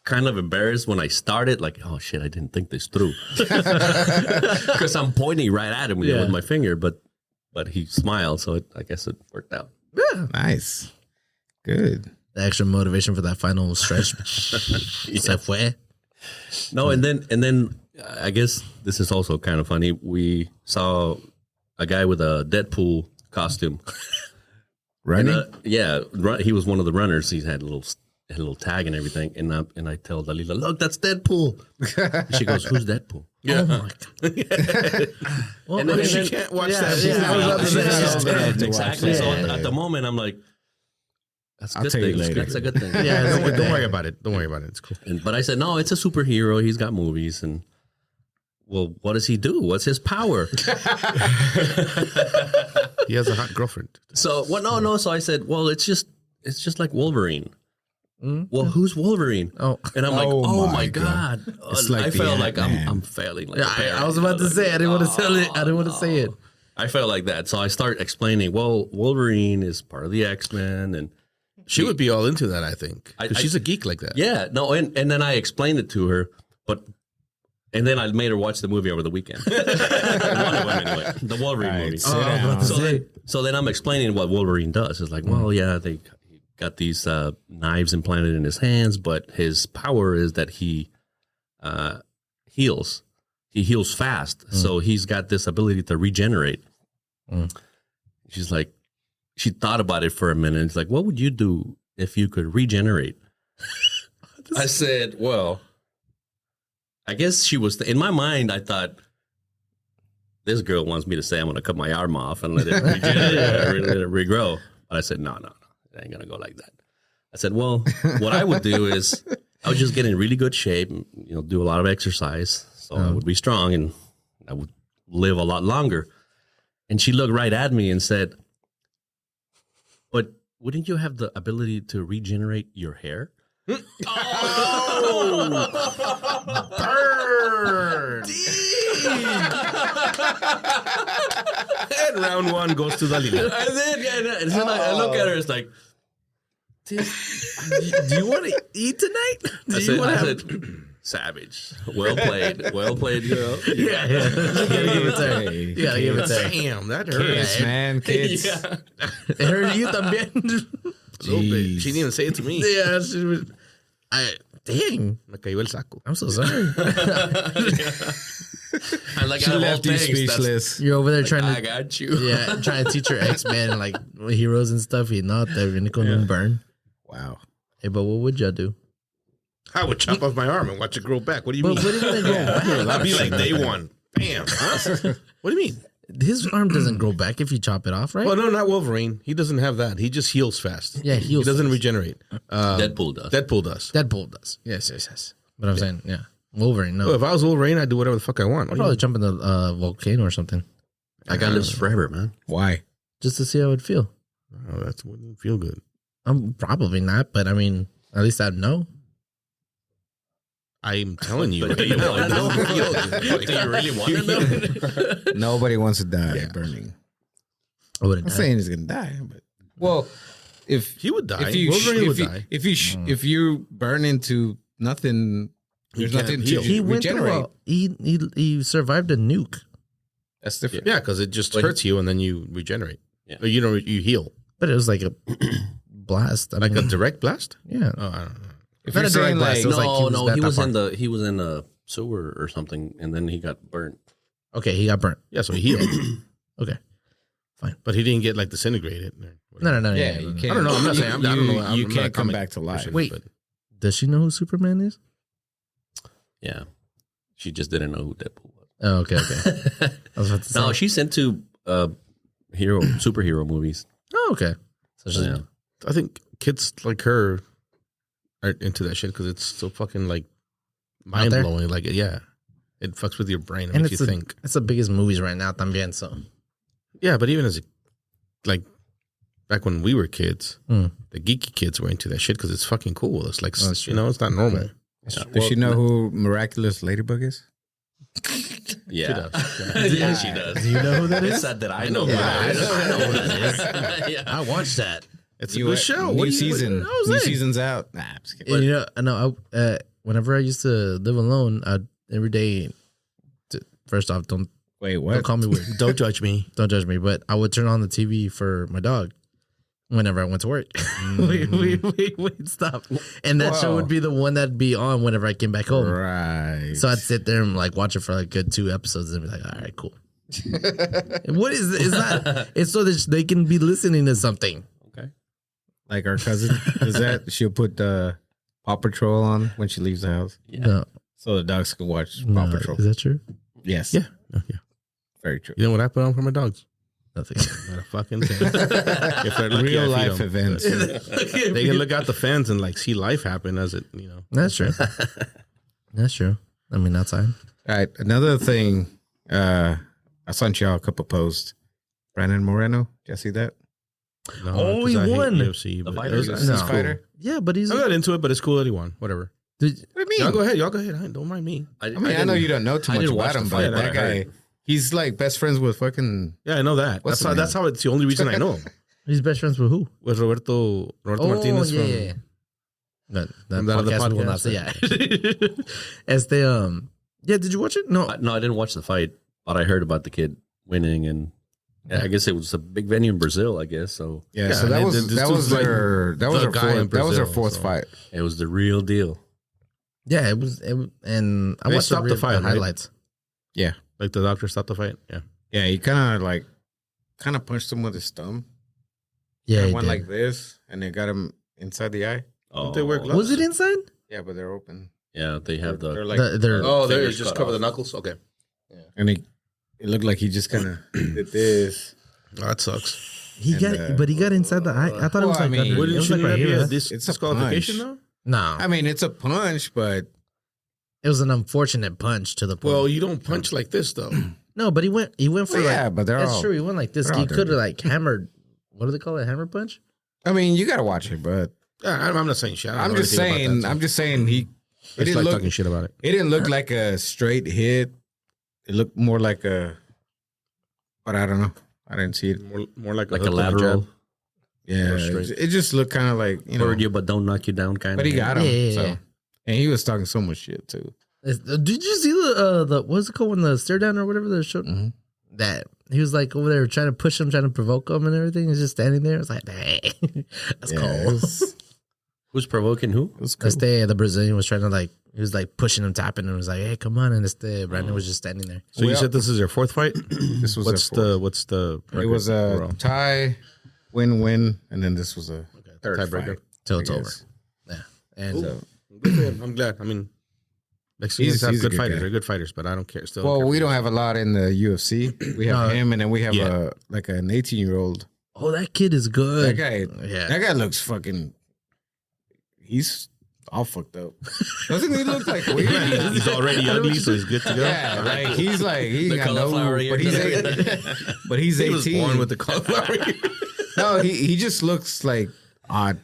kind of embarrassed when I started. Like, oh shit, I didn't think this through. Because I'm pointing right at him with my finger, but he smiled, so I guess it worked out. Nice. Good. The extra motivation for that final stretch. Se fue. No, and then I guess this is also kind of funny. We saw a guy with a Deadpool costume. Running? He was one of the runners. He had a little tag and everything. And I tell Dalila, look, that's Deadpool. She goes, who's Deadpool? Yeah. Oh my God. Well, And then she can't watch that. Exactly. Yeah. So at the moment, I'm like, that's a I'll good tell you thing. later. That's a good thing. Yeah, Don't worry about it. Don't worry about it. It's cool. But I said, no, it's a superhero. He's got movies. And, well, what does he do? What's his power? He has a hot girlfriend. So, no. So I said, well, it's just like Wolverine. Well, who's Wolverine? Oh. And I'm like, Oh oh my my God. It's like I the felt like Ant-Man. I'm failing. Like Yeah, a parent. I was about to say, I didn't want to tell it. I didn't want to say it. I felt like that. So I start explaining, well, Wolverine is part of the X-Men. And She would be all into that, I think. Because she's a geek like that. yeah, no. And then I explained it to her, and then I made her watch the movie over the weekend. One of them anyway, the Wolverine movie. Sit down. So then I'm explaining what Wolverine does. It's like, well, yeah, they got these knives implanted in his hands, but his power is that he heals. He heals fast. So he's got this ability to regenerate. She's like, she thought about it for a minute. It's like, what would you do if you could regenerate? I said, well, I guess she was, in my mind, I thought, this girl wants me to say I'm going to cut my arm off and let it regenerate, let it regrow. But I said, no, it ain't going to go like that. I said, well, what I would do is I would just get in really good shape, and, do a lot of exercise. So I would be strong and I would live a lot longer. And she looked right at me and said, but wouldn't you have the ability to regenerate your hair? Burn. And round one goes to Dalila. And then I look at her, it's like, Do you want to eat tonight? I said, savage. Well played, girl. Yeah. You gotta give it to her. You gotta give it to her. Damn, that hurt. Kids, man, kids. Yeah. It hurt you también. A little bit. She didn't even say it to me. Yeah, she was. Dang. Me cayó el saco. I'm so sorry. I like She left you speechless. You're over there trying I to, got you. yeah, trying to teach your X-Men like heroes and stuff. You know, they're gonna go burn. Wow. Hey, but what would y'all do? I would chop off my arm and watch it grow back. What do you But mean? what is gonna grow back? I'd be like day one. Bam. What do you mean? His arm doesn't grow back if you chop it off, right? Well, no, not Wolverine. He doesn't have that. He just heals fast. Yeah, He doesn't regenerate. Deadpool does. Deadpool does. Deadpool does. Yes. But I'm saying, yeah, Wolverine. No, Well, if I was Wolverine, I'd do whatever the fuck I want. I'd probably jump in the volcano or something I got lives forever, man. Why? just to see how it would feel. Oh, that wouldn't feel good. I'm probably not, but I mean, at least I'd know. I'm telling you. But do you want to know? Do you really want to know? Nobody wants to die burning. I wouldn't. I'm saying he's gonna die, but well, if He would die. if you Wolverine would if you, die. if you burn into nothing, there's can't nothing heal. to He went through. regenerate. He survived a nuke, That's different. Yeah, because it just But- hurts you and then you regenerate. Yeah. Or, you heal. but it was like a blast. I Like mean, a direct blast? yeah. Oh, I don't know. If Not you're a direct saying blast, like it was like He was that he was in a sewer or something, and then he got burnt. Okay, he got burnt. Yeah, so he healed. Okay, But he didn't get like disintegrated. no. yeah, you can't. I don't know. I'm not saying. I don't know. You I'm not can't a come comic back to life. person, Wait. but- Does she know who Superman is? Yeah, she just didn't know who Deadpool was. Oh, okay. I was about to say. No, she's into superhero movies. Oh, okay. So she's, Yeah. I think kids like her are into that shit because it's so fucking like mind there? blowing. Like, yeah, it fucks with your brain and and makes you think. it's the biggest movies right now también. So Yeah, but even as like back when we were kids, Mm. the geeky kids were into that shit because it's fucking cool. It's like That's you know, it's not normal. Does she know who Miraculous Ladybug is? Yeah, Yeah, she does. do you know who that It's is? sad that I know. Yeah, who I know who that that is. Yeah. I watched that. It's a good show. What New do you- season. what- I was New like- season's out. Nah, I'm just kidding. And you know, I know. Whenever I used to live alone, I'd every day. First off, don't Wait, what? call me weird. Don't judge me. Don't judge me. But I would turn on the TV for my dog whenever I went to work. Wait, stop. And that show Wow. would be the one that'd be on whenever I came back home. Right. So I'd sit there and like watch it for like good 2 episodes and be like, all right, cool. What is it? It's not. It's so that they can be listening to something. Okay. Like our cousin, is that she'll put Paw Patrol on when she leaves the house, Yeah. No, so the dogs can watch no, Paw Patrol. is that true? Yes. Yeah. Yeah. Very true. You know what I put on for my dogs? Nothing. Not a fucking thing. If they're lucky, I Real feed life them. events. They can look out the fence and like see life happen as it, you know. That's true. That's true. I mean, outside. All right. Another thing, I sent y'all a couple posts. Brandon Moreno, did you see that? No, Oh, 'cause he I hate won. UFC, The but fighter? it was- UFC it's cool. fighter? Yeah, but he's. I'm not into it, but it's cool that he won. Whatever. Did, What do you Y'all mean? go ahead. Y'all go ahead. Don't mind me. I mean, I know you don't know too I much didn't watch about him, the but fight, that I guy, heard. he's like best friends with fucking. Yeah, I know that. What's That's the how. That's how. It's the only reason I know him. he's best friends with who? With Roberto Martinez from. yeah. That From that other podcast we will not podcast. say. Yeah. Yeah, did you watch it? No. No, I didn't watch the fight, but I heard about the kid winning, and I guess it was a big venue in Brazil. I guess so. Yeah, Yeah, so that and was this that dude's was like their that was the their guy in fourth, that was their Brazil, fourth so. fight. It was the real deal. Yeah, it was. And I They watched stopped the fight, right? highlights. Yeah, Like the doctor stopped the fight. Yeah. yeah, he kind of punched him with his thumb. Yeah, It he went did. like this, and it got him inside the eye. Oh, they wear gloves? Was it inside? Yeah, but they're open. Yeah, they have They're the. like, They're- Oh, there. Fingers Just cut cover the off. knuckles. Okay. and it looked like he just kind of did this. Oh, that sucks. he got, and, but he got inside the eye. I thought it was well, I like mean, under, it Wouldn't was you like right be here. a Huh? disqualification punch. though? No, I mean, it's a punch, but it was an unfortunate punch to the point. Well, you don't punch like this though. No, but he went for Yeah, but they're that's all- true. He went like this. they're all He could have dirty. like hammered. What do they call it? Hammer punch? I mean, you got to watch it, but Yeah, I'm not saying shit. I don't I'm know just anything about saying. that, so I'm just saying he. I It just didn't like look. talking shit about it. It didn't look like a straight hit. It looked more like a. But I don't know. I didn't see it. More like Like hook a and lateral. jab. Yeah, More straight. it just looked kind of like Hurt you, but don't knock you down kind But of. he got him. Yeah. So, and he was talking so much shit too. Did you see the what's it called when the stare down or whatever they're showing? Mhm. That he was like over there trying to push him, trying to provoke him and everything. He's just standing there. It's like, hey, that's Yeah, cool. Who's provoking who? It was cool. The Brazilian was trying to like, he was like pushing him, tapping him. Was like, hey, come on. And Brandon was just standing there. So you Well- said this is your fourth fight? This was What's their fourth. what's the It record was a overall? tie, win, and then this was a third tiebreaker. fight. Till it's I over. guess. Yeah. And So, Good for him. I'm glad. I mean, Mexicans have he's a good good fighters. guy. They're good fighters, but I don't care. Still, well, don't we care. don't have a lot in the UFC. We have No. him, and then we have Yeah. an 18-year-old. oh, that kid is That good. guy, Yeah. that guy looks fucking. He's all fucked up. Doesn't he look like weird? He's already ugly, so he's good to go. Yeah, like he's like he The got no, cauliflower ear. but he's He was 18. born with the cauliflower. No, he just looks like odd,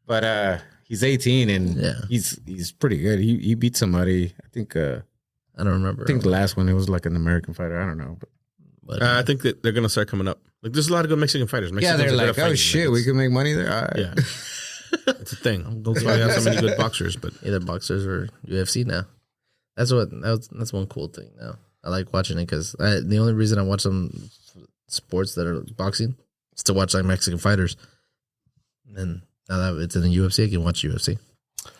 but he's 18 and Yeah. he's pretty good. He beat somebody. I think I don't remember. I think the last one it was like an American fighter. I don't know. But I think that they're gonna start coming up. Like, there's a lot of good Mexican fighters. Yeah, Mexicans they're are good like, at fighting. oh shit, Like, we it's- can make money there. All right. Yeah, it's a thing. That's why we have so many good boxers. But either boxers or UFC now. That's one cool thing now. I like watching it because the only reason I watch some sports that are boxing is to watch like Mexican fighters. And now that it's in the UFC, I can watch UFC.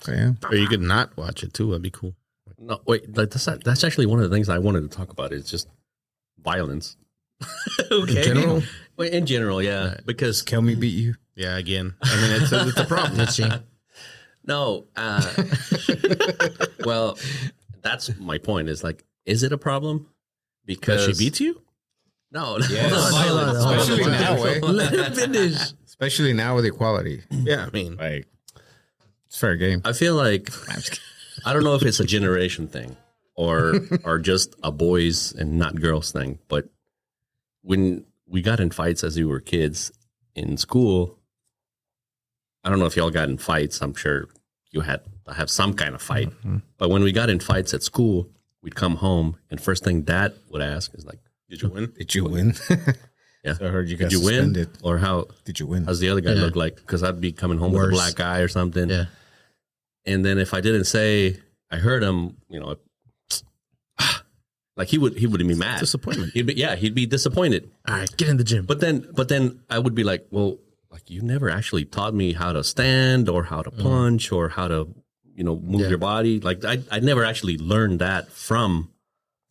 So, yeah. or you could not watch it too. That'd be cool. No, wait. Like that's actually one of the things I wanted to talk about. Is just violence. Okay. In general, Well, in general, yeah. Because Kill me, beat you. yeah. Again, I mean, it's a problem. no, well, that's my point. Is like, is it a problem? Because Because she beats you. No, Yes. violence. Especially now, eh? Let him finish. Especially now with equality. Yeah, I mean, Like it's fair game. I feel like I don't know if it's a generation thing or just a boys and not girls thing, but when we got in fights as we were kids in school, I don't know if y'all got in fights. I'm sure you had to have some kind of fight. But when we got in fights at school, we'd come home and first thing Dad would ask is like, did you win? Did you win? Yeah. So I heard you did got you win? suspended. Or Did you win? how's the other guy Yeah. look like? Because I'd be coming home with Worse. a black eye or something. Yeah. And then if I didn't say I heard him, like he would be mad. Disappointment. He'd be disappointed. All right, get in the gym. But then I would be like, well, like you never actually taught me how to stand or how to punch or how to, move Yeah. your body. Like I never actually learned that from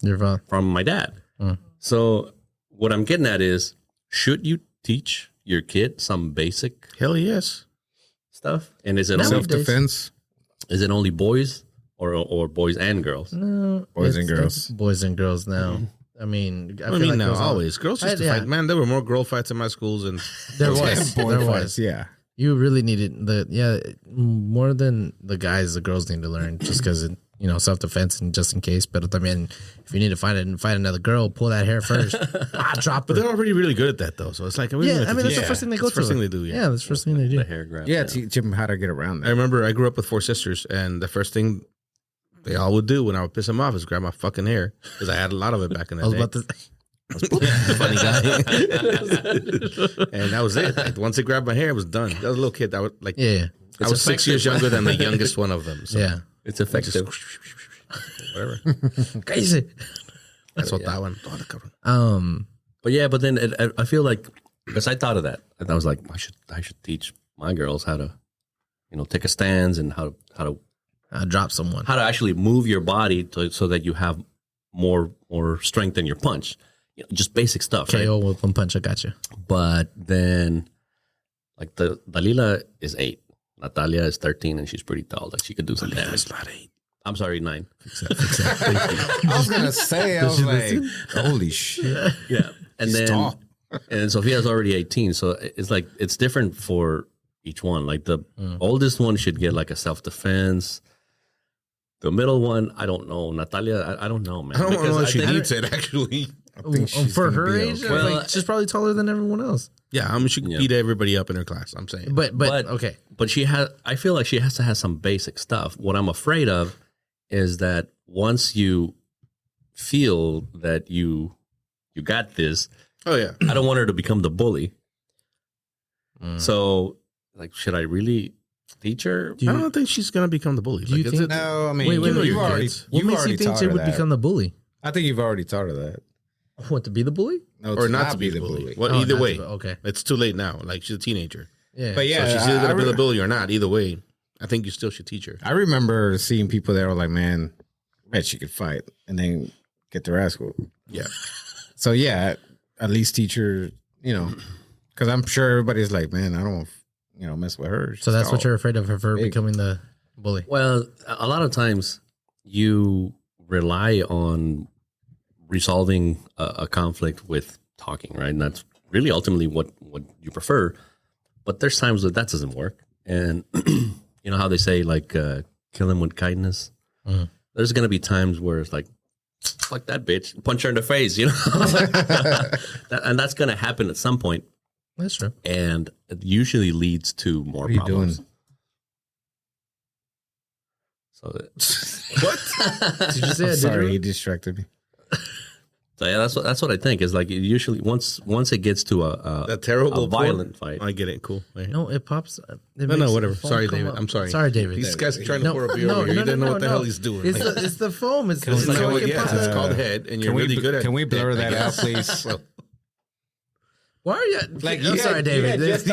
You're fine. my dad. Mm. So what I'm getting at is, should you teach your kid some basic Hell yes. stuff? And is it No. only, Self-defense. is it only boys or boys and girls? No, Boys and it's girls. boys and girls now. I mean, I mean, like now girls are- always girls used to Yeah. fight. Man, there were more girl fights in my schools, and There was, Boy there fights, was. yeah. You really needed more than the guys. The girls need to learn just because self defense and just in case. But I mean, if you need to fight another girl, pull that hair first. Drop but her. they're already really good at that though. So it's like, Yeah, I mean that's the first thing they go That's the to. first thing they do. Yeah, that's the first thing they do. The hair grab. Yeah, teach him how to get around I that. remember I grew up with 4 sisters, and the first thing they all would do when I would piss them off is grab my fucking hair because I had a lot of it back in the I was day. about to. Funny guy. And that was it. Like, once they grabbed my hair, it was done. That was a little kid. That was like, Yeah, I was 6 years younger than the youngest one of them. So yeah. It's effective. whatever. Crazy. That's what that one. But then I feel like, because I thought of that, and I was like, I should teach my girls how to, take a stance and how to Drop someone. actually move your body so that you have more strength in your punch. Just basic stuff. KO Right? with one punch. I got you. But then, like Dalila is 8, Natalia is 13, and she's pretty tall. Like she could do some damage. not 8. I'm sorry, 9. I was gonna say, I was like, holy shit. Yeah, and He's then tall. and Sophia's already 18, so it's like it's different for each one. Like the oldest one should get like a self-defense. The middle one, I don't know. Natalia, I don't know, man. I don't know if I she think- needs it, actually. think she's For gonna her be age, okay. Well, like, she's probably taller than everyone else. Yeah, I mean, she beat everybody up in her class. I'm saying, But okay. But she has. I feel like she has to have some basic stuff. What I'm afraid of is that once you feel that you got this, oh yeah, I don't want her to become the bully. So, like, should I really teach her? I don't think she's gonna become the bully. Do you think- No, I mean, Wait, wait, wait, you what already. What You makes already you think taught she her would that. become the bully? I think you've already taught her that. What, to be the bully? No, or not to be the bully. Well, Oh, either not to way, be- okay. it's too late now. Like she's a teenager, Yeah. But yeah, so she's either gonna be I the bully or not. Either way, I think you still should teach her. I remember seeing people that were like, "Man, I bet she could fight," and then get their ass whooped. Yeah, So yeah, at least teach her, because I'm sure everybody's like, "Man, I don't want, mess with her." So that's what you're afraid of her big. becoming the bully. Well, a lot of times you rely on resolving a conflict with talking, right? And that's really ultimately what you prefer. But there's times that doesn't work. And you know how they say, like, kill him with kindness? Mhm. There's going to be times where it's like, fuck that bitch, punch her in the face, and that's going to happen at some point. That's true. And it usually leads to more What are you problems. doing? So, Did you say I I'm did sorry, it? he distracted me. So yeah, that's what I think is like. It usually once it gets to a terrible violent fight. I get it. Cool. Right. No, it pops. No, whatever. Sorry, David. I'm sorry. Sorry, David. These guys are trying to pour a beer over here. He doesn't know what the hell he's doing. It's the foam. It's It's so like, it yeah, pops. it's called head, and you're Can we really good at. can we blur head, I that out, guess. please? Well, Why are you? Like, I'm sorry, David. This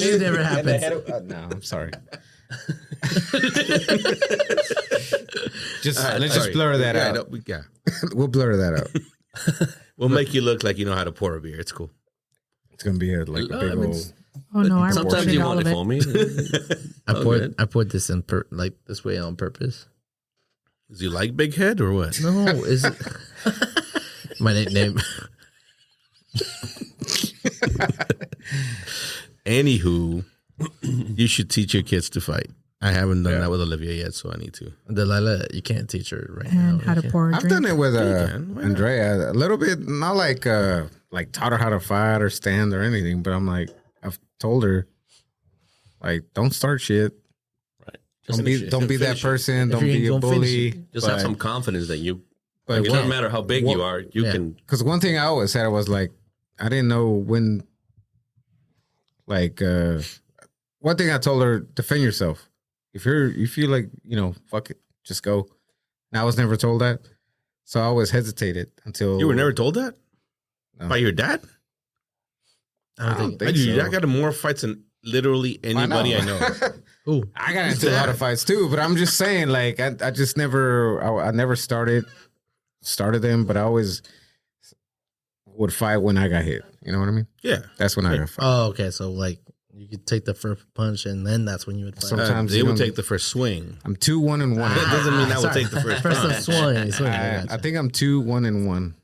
should never happen. No, I'm sorry. Just all right, let's sorry. just blur that Yeah, out. no, yeah. We'll blur that out. We'll make you look like you know how to pour a beer. It's cool. It's gonna be a big old. Oh no, I Sometimes recorded you all want of it it. for me. I poured this in like this way on purpose. Does he like big head or what? No, is it my nickname? Anywho, you should teach your kids to fight. I haven't done that with Olivia yet, so I need to. Delilah, you can't teach her right And now. how to pour a I've drink. done it with can. Why not? Andrea a little bit, not like taught her how to fight or stand or anything, but I'm like I've told her like don't start shit. Right. Don't be that person. Don't you be a ain't gonna finish bully. Just have some confidence that you. But Like, it doesn't matter how big you are. You can. Because one thing I always said was like, I didn't know when, like, one thing I told her, defend yourself. If you feel like, fuck it, just go. And I was never told that. So I always hesitated until. You were never told that No. by your dad? I don't think I so. got in more fights than literally anybody I know. Ooh, I got into a lot of fights too, but I'm just saying, like, I just never, I never started them, but I always would fight when I got hit. You know what I mean? Yeah. That's when I got fight. Oh, okay. So like you could take the first punch, and then that's when you would fight. Sometimes They you would don't- take the first swing. I'm 2-1-1. That doesn't mean I would Sorry. take the first First punch. of swing. I think I'm 2-1-1.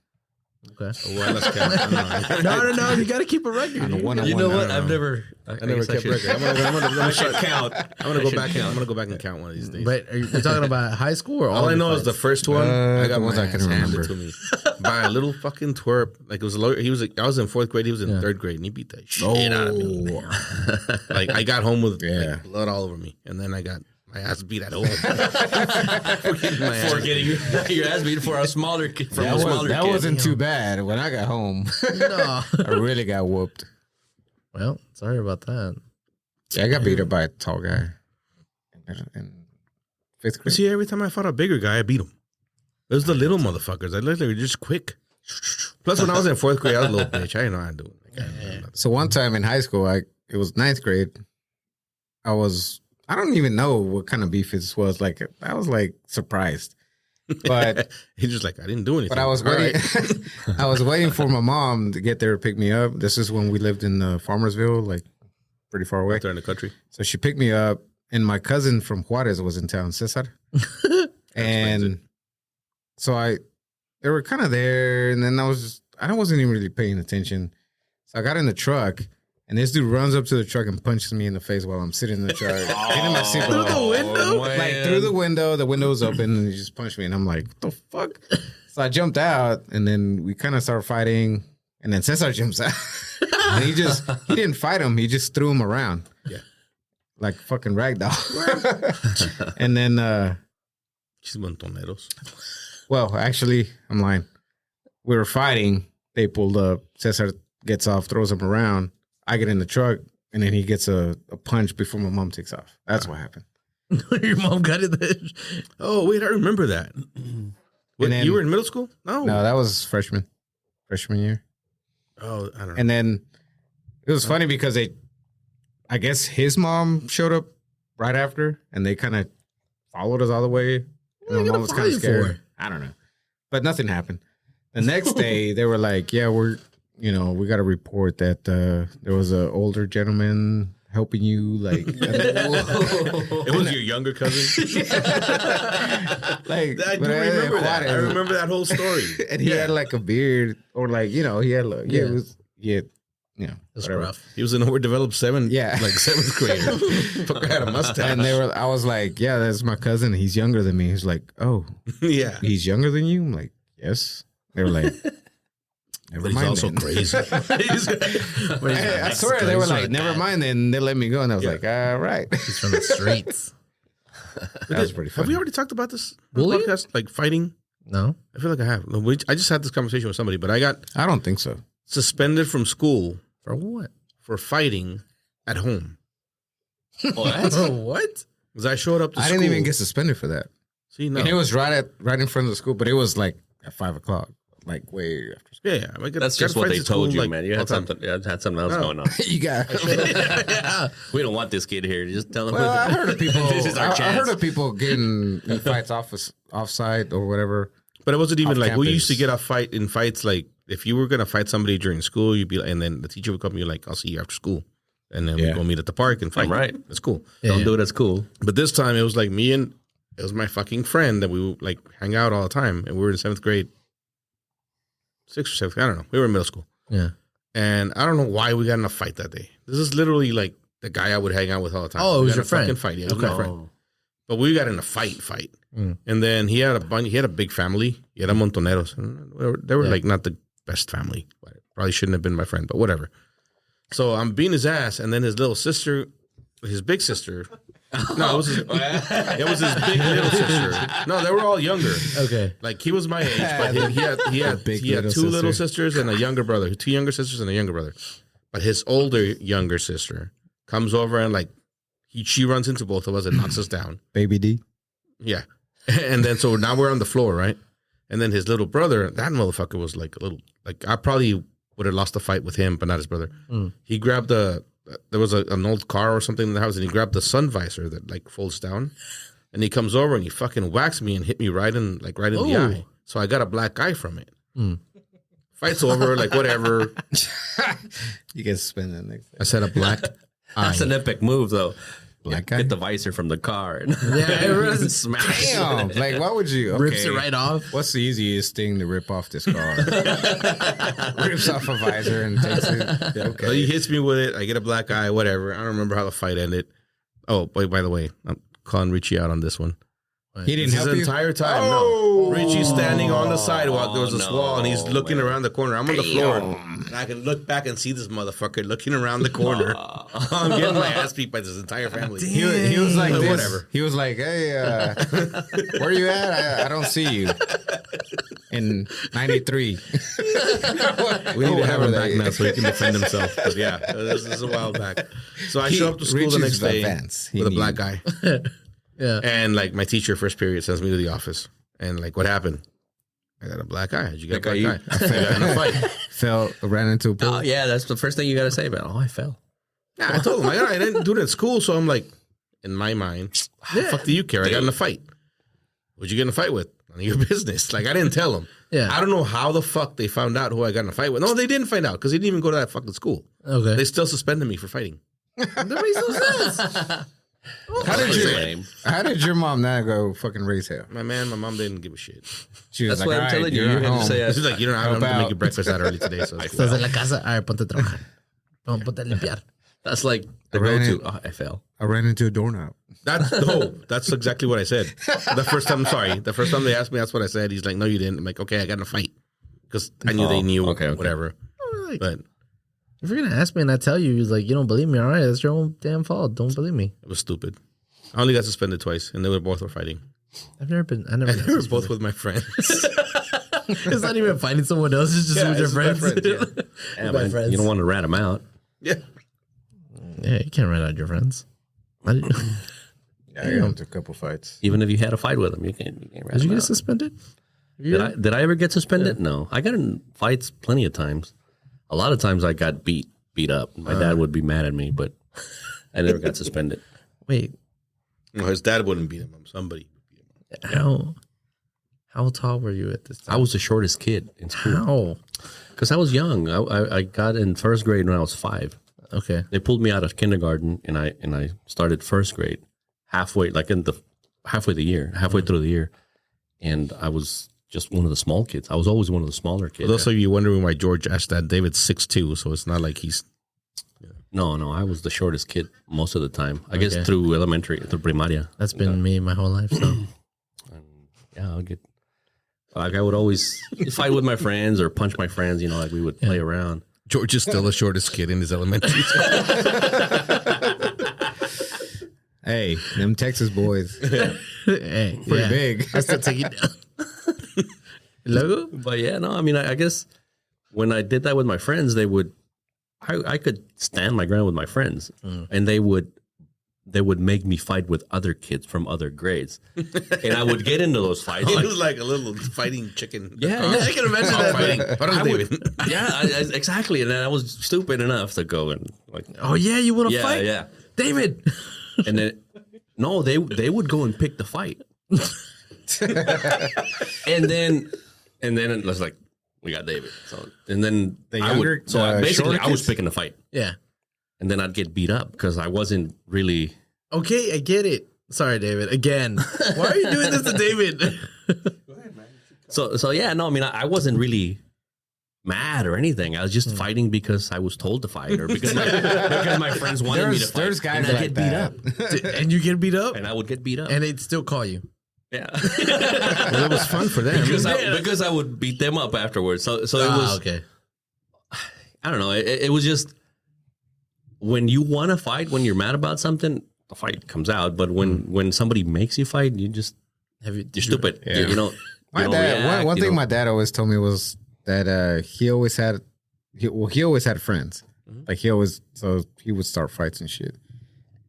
Okay. Well, let's count. No. You got to keep a record. On a one-on-one, You know I what? don't I've know. never. I never kept record. I'm gonna start count. I'm gonna go back. I'm gonna go back and count one of these days. But are you talking about high school or all I your know is the fights? first one. I the got ones my I can ass handed remember. to me by a little fucking twerp. Like it was a lawyer. He was like, I was in 4th grade. He was in 3rd grade, and he beat the shit out of me. Like I got home with like, blood all over me, and then I got my ass beat at home. For getting your ass beat for a smaller kid. From a smaller That kid. wasn't too bad. When I got home, No. I really got whooped. Well, sorry about that. Yeah, I got beat up by a tall guy in 5th grade. See, every time I fought a bigger guy, I beat him. It was the little motherfuckers. I literally were just quick. Plus, when I was in 4th grade, I was a little bitch. I didn't know how to do it. So one time in high school, it was 9th grade. I don't even know what kind of beef this was. Like I was like surprised, but He's just like, I didn't do anything. but I was All waiting. right. I was waiting for my mom to get there to pick me up. This is when we lived in Farmersville, like pretty far away. Out there in the country. So she picked me up, and my cousin from Juarez was in town, Cesar. And so they were kind of there, and then I wasn't even really paying attention. So I got in the truck, and this dude runs up to the truck and punches me in the face while I'm sitting in the truck. In my seatbelt. Through the window? Like through the window was open, and he just punched me, and I'm like, what the fuck? So I jumped out, and then we kind of started fighting. And then Cesar jumps out. And he didn't fight him. He just threw him around. Yeah. Like fucking ragdoll. And then, Montoneros. well, actually, I'm lying. We were fighting. They pulled up. Cesar gets off, throws him around. I get in the truck, and then he gets a punch before my mom takes off. That's what happened. Your mom got it there. Oh, wait, I remember that. What, then- you were in middle school? No. No, that was freshman year. Oh, I don't know. And then it was funny because I guess his mom showed up right after, and they kind of followed us all the way. What are And they my gonna mom was kind follow of you scared. for? I don't know, but nothing happened. The next day, they were like, "Yeah, we got to report that there was an older gentleman helping you." Like, It was your younger cousin? like I do but remember that. I Juarez. remember that whole story. And he had like a beard, or like he had like That's whatever. rough. He was an overdeveloped seventh grader. Fucker had a mustache. And I was like, "Yeah, that's my cousin. He's younger than me." He's like, "Oh, yeah. he's younger than you?" I'm like, "Yes." They were like, "Never But he's mind." also then. crazy. I swear they were like, "Never mind." Then they let me go, and I was like, "All right." He's from the streets. That was pretty Have funny. we already talked about this on the Bullying? podcast? Like fighting? No. I feel like I have. I just had this conversation with somebody, but I got I don't think so. suspended from school For what? for fighting at home. What? Oh, what? Because I showed up to I school. didn't even get suspended for that. See, no. And it was right in front of the school, but it was like at 5:00, like way after school. Yeah. I That's just what they told you, man. You had something else going on. You got. We don't want this kid here. Just tell him. Well, I heard of people. This is our I chance. heard of people getting in fights offside or whatever. But it wasn't even Off like we campus. used to get in fights. Like if you were gonna fight somebody during school, you'd be like, and then the teacher would come and you're like, "I'll see you after school," and then we Yeah. go meet at the park and fight. Right. That's cool. Don't do it. It's cool. But this time it was like it was my fucking friend that we would like hang out all the time, and we were in 7th grade, 6th or 7th. I don't know. We were in middle school, Yeah. and I don't know why we got in a fight that day. This is literally like the guy I would hang out with all the time. Oh, it We was got your in a fucking friend. Fight. Yeah, it was Okay. my friend. But we got in a fight. Mm. And then he had a big family. He had a Montoneros. And they were like not the best family. Probably shouldn't have been my friend, but whatever. So I'm beating his ass, and then his little sister, his big sister. No, it was his big little sister. No, they were all younger. Okay. Like he was my age, but he had Big two little little sister. sisters and a younger brother. 2 younger sisters and a younger brother. But his older younger sister comes over and like she runs into both of us and knocks us down. Baby D. Yeah. And then so now we're on the floor, right? And then his little brother, that motherfucker was like a little, like I probably would have lost the fight with him, but not his brother. Mm. He grabbed there was an old car or something in the house, and he grabbed the sun visor that like folds down, and he comes over and he fucking whacks me and hit me right in the Oh. eye. So I got a black eye from it. Mm. Fight's over, like whatever. You get suspended next day. I said a black eye. That's an epic move, though. Black guy? Get the visor from the car and Yeah, it was- smash. Damn. Like, why would you? Okay. Rips it right off. What's the easiest thing to rip off this car? Rips off a visor and takes it. Yeah, So okay. he hits me with it. I get a black eye, whatever. I don't remember how the fight ended. Oh, by the way, I'm calling Richie out on this one. He didn't This help is the you? entire time. Oh. No, Richie's standing on the sidewalk. There was this no, wall, and he's looking man. around the corner. I'm on the floor, and I can look back and see this motherfucker looking around the corner. I'm getting my ass beat by this entire family. He was like this. Whatever. He was like, "Hey, where are you at? I don't see you." In '93. We need to have him back now so he can defend himself. But yeah, this is a while back. So I show up to school the next day with a black eye. Yeah. And like my teacher, first period, sends me to the office. And like, what happened? I got a black eye. How'd you get a Like, black eye? I got in a fight. Ran into a pool. Oh, yeah, that's the first thing you got to say about. Oh, I fell. Yeah, I told him I didn't do it at school, so I'm like, in my mind, how the fuck do you care? I got in a fight. What'd you get in a fight with? None of your business. Like I didn't tell him. Yeah. I don't know how the fuck they found out who I got in a fight with. No, they didn't find out because they didn't even go to that fucking school. Okay. They still suspended me for fighting. That makes no sense. How did your mom not go fucking raise hell? My mom didn't give a shit. She was That's like, what I'm "All telling right, you. you're You're at going to home." say, She's like, you don't have to make your breakfast that early today. So it's cool. Estás en la casa. A ver, ponte a trabajar. Ponte a limpiar. That's like the I ran go-to. in- Oh, I fell. I ran into a doorknob. That's exactly what I said. The first time they asked me, that's what I said. He's like, no, you didn't. I'm like, okay, I got in a fight because I knew they knew. okay. Whatever. Like, But if you're gonna ask me and I tell you, he's like, you don't believe me. All right, that's your own damn fault. Don't believe me. it was stupid. I only got suspended twice, and they both were fighting. I never And they were both with my friends. It's not even fighting someone else. It's just with your it's with my friends. friends, Yeah, My man, friends. you don't want to rat them out. Yeah. Yeah, you can't write out your friends. Yeah, I got into a couple fights. Even if you had a fight with them, you can't rat Did you them get out. suspended? Did I ever get suspended? No. I got in fights plenty of times. A lot of times I got beat up. My dad would be mad at me, but I never got suspended. Wait, No, his dad wouldn't beat him. Somebody. how tall were you at this time? I was the shortest kid in school How? because I was young. I got in first grade when I was 5. Okay. They pulled me out of kindergarten and I started first grade halfway through the year, and I was just one of the small kids. I was always one of the smaller kids. For those of you wondering why George asked that, David's 6'2", so it's not like he's. No, I was the shortest kid most of the time. I guess through primaria. That's been me my whole life. So Yeah, I would always fight with my friends or punch my friends. Like we would play around. George is still the shortest kid in his elementary school. Hey, them Texas boys, hey, pretty big. I still take it down. Logo? But yeah, no, I mean, I guess when I did that with my friends, I could stand my ground with my friends, and they would make me fight with other kids from other grades, and I would get into those fights. He Like, was like a little fighting chicken. yeah, I can imagine that. Fighting. Hold on, I would- David. yeah, exactly. And then I was stupid enough to go and like, Oh yeah, you want to yeah, fight, yeah. David? And then no, they would go and pick the fight, and then it was like we got David. So and then The I younger, would, so I, basically shorter I was kids? picking the fight, Yeah. and then I'd get beat up because I wasn't really. Okay, I get it. Sorry, David. Again, why are you doing this to David? So yeah, no, I mean I wasn't really mad or anything. I was just fighting because I was told to fight, or because my friends wanted me to fight. There's guys and I'd like get beat that. up, And you get beat up, and I would get beat up. and they'd still call you. Yeah, Well, it was fun for them. because I would beat them up afterwards. So it was okay. I don't know. It was just when you want to fight, when you're mad about something, the fight comes out. But when somebody makes you fight, you're stupid. Yeah. You know. My dad. One thing my dad always told me was that he always had friends. Like he would start fights and shit.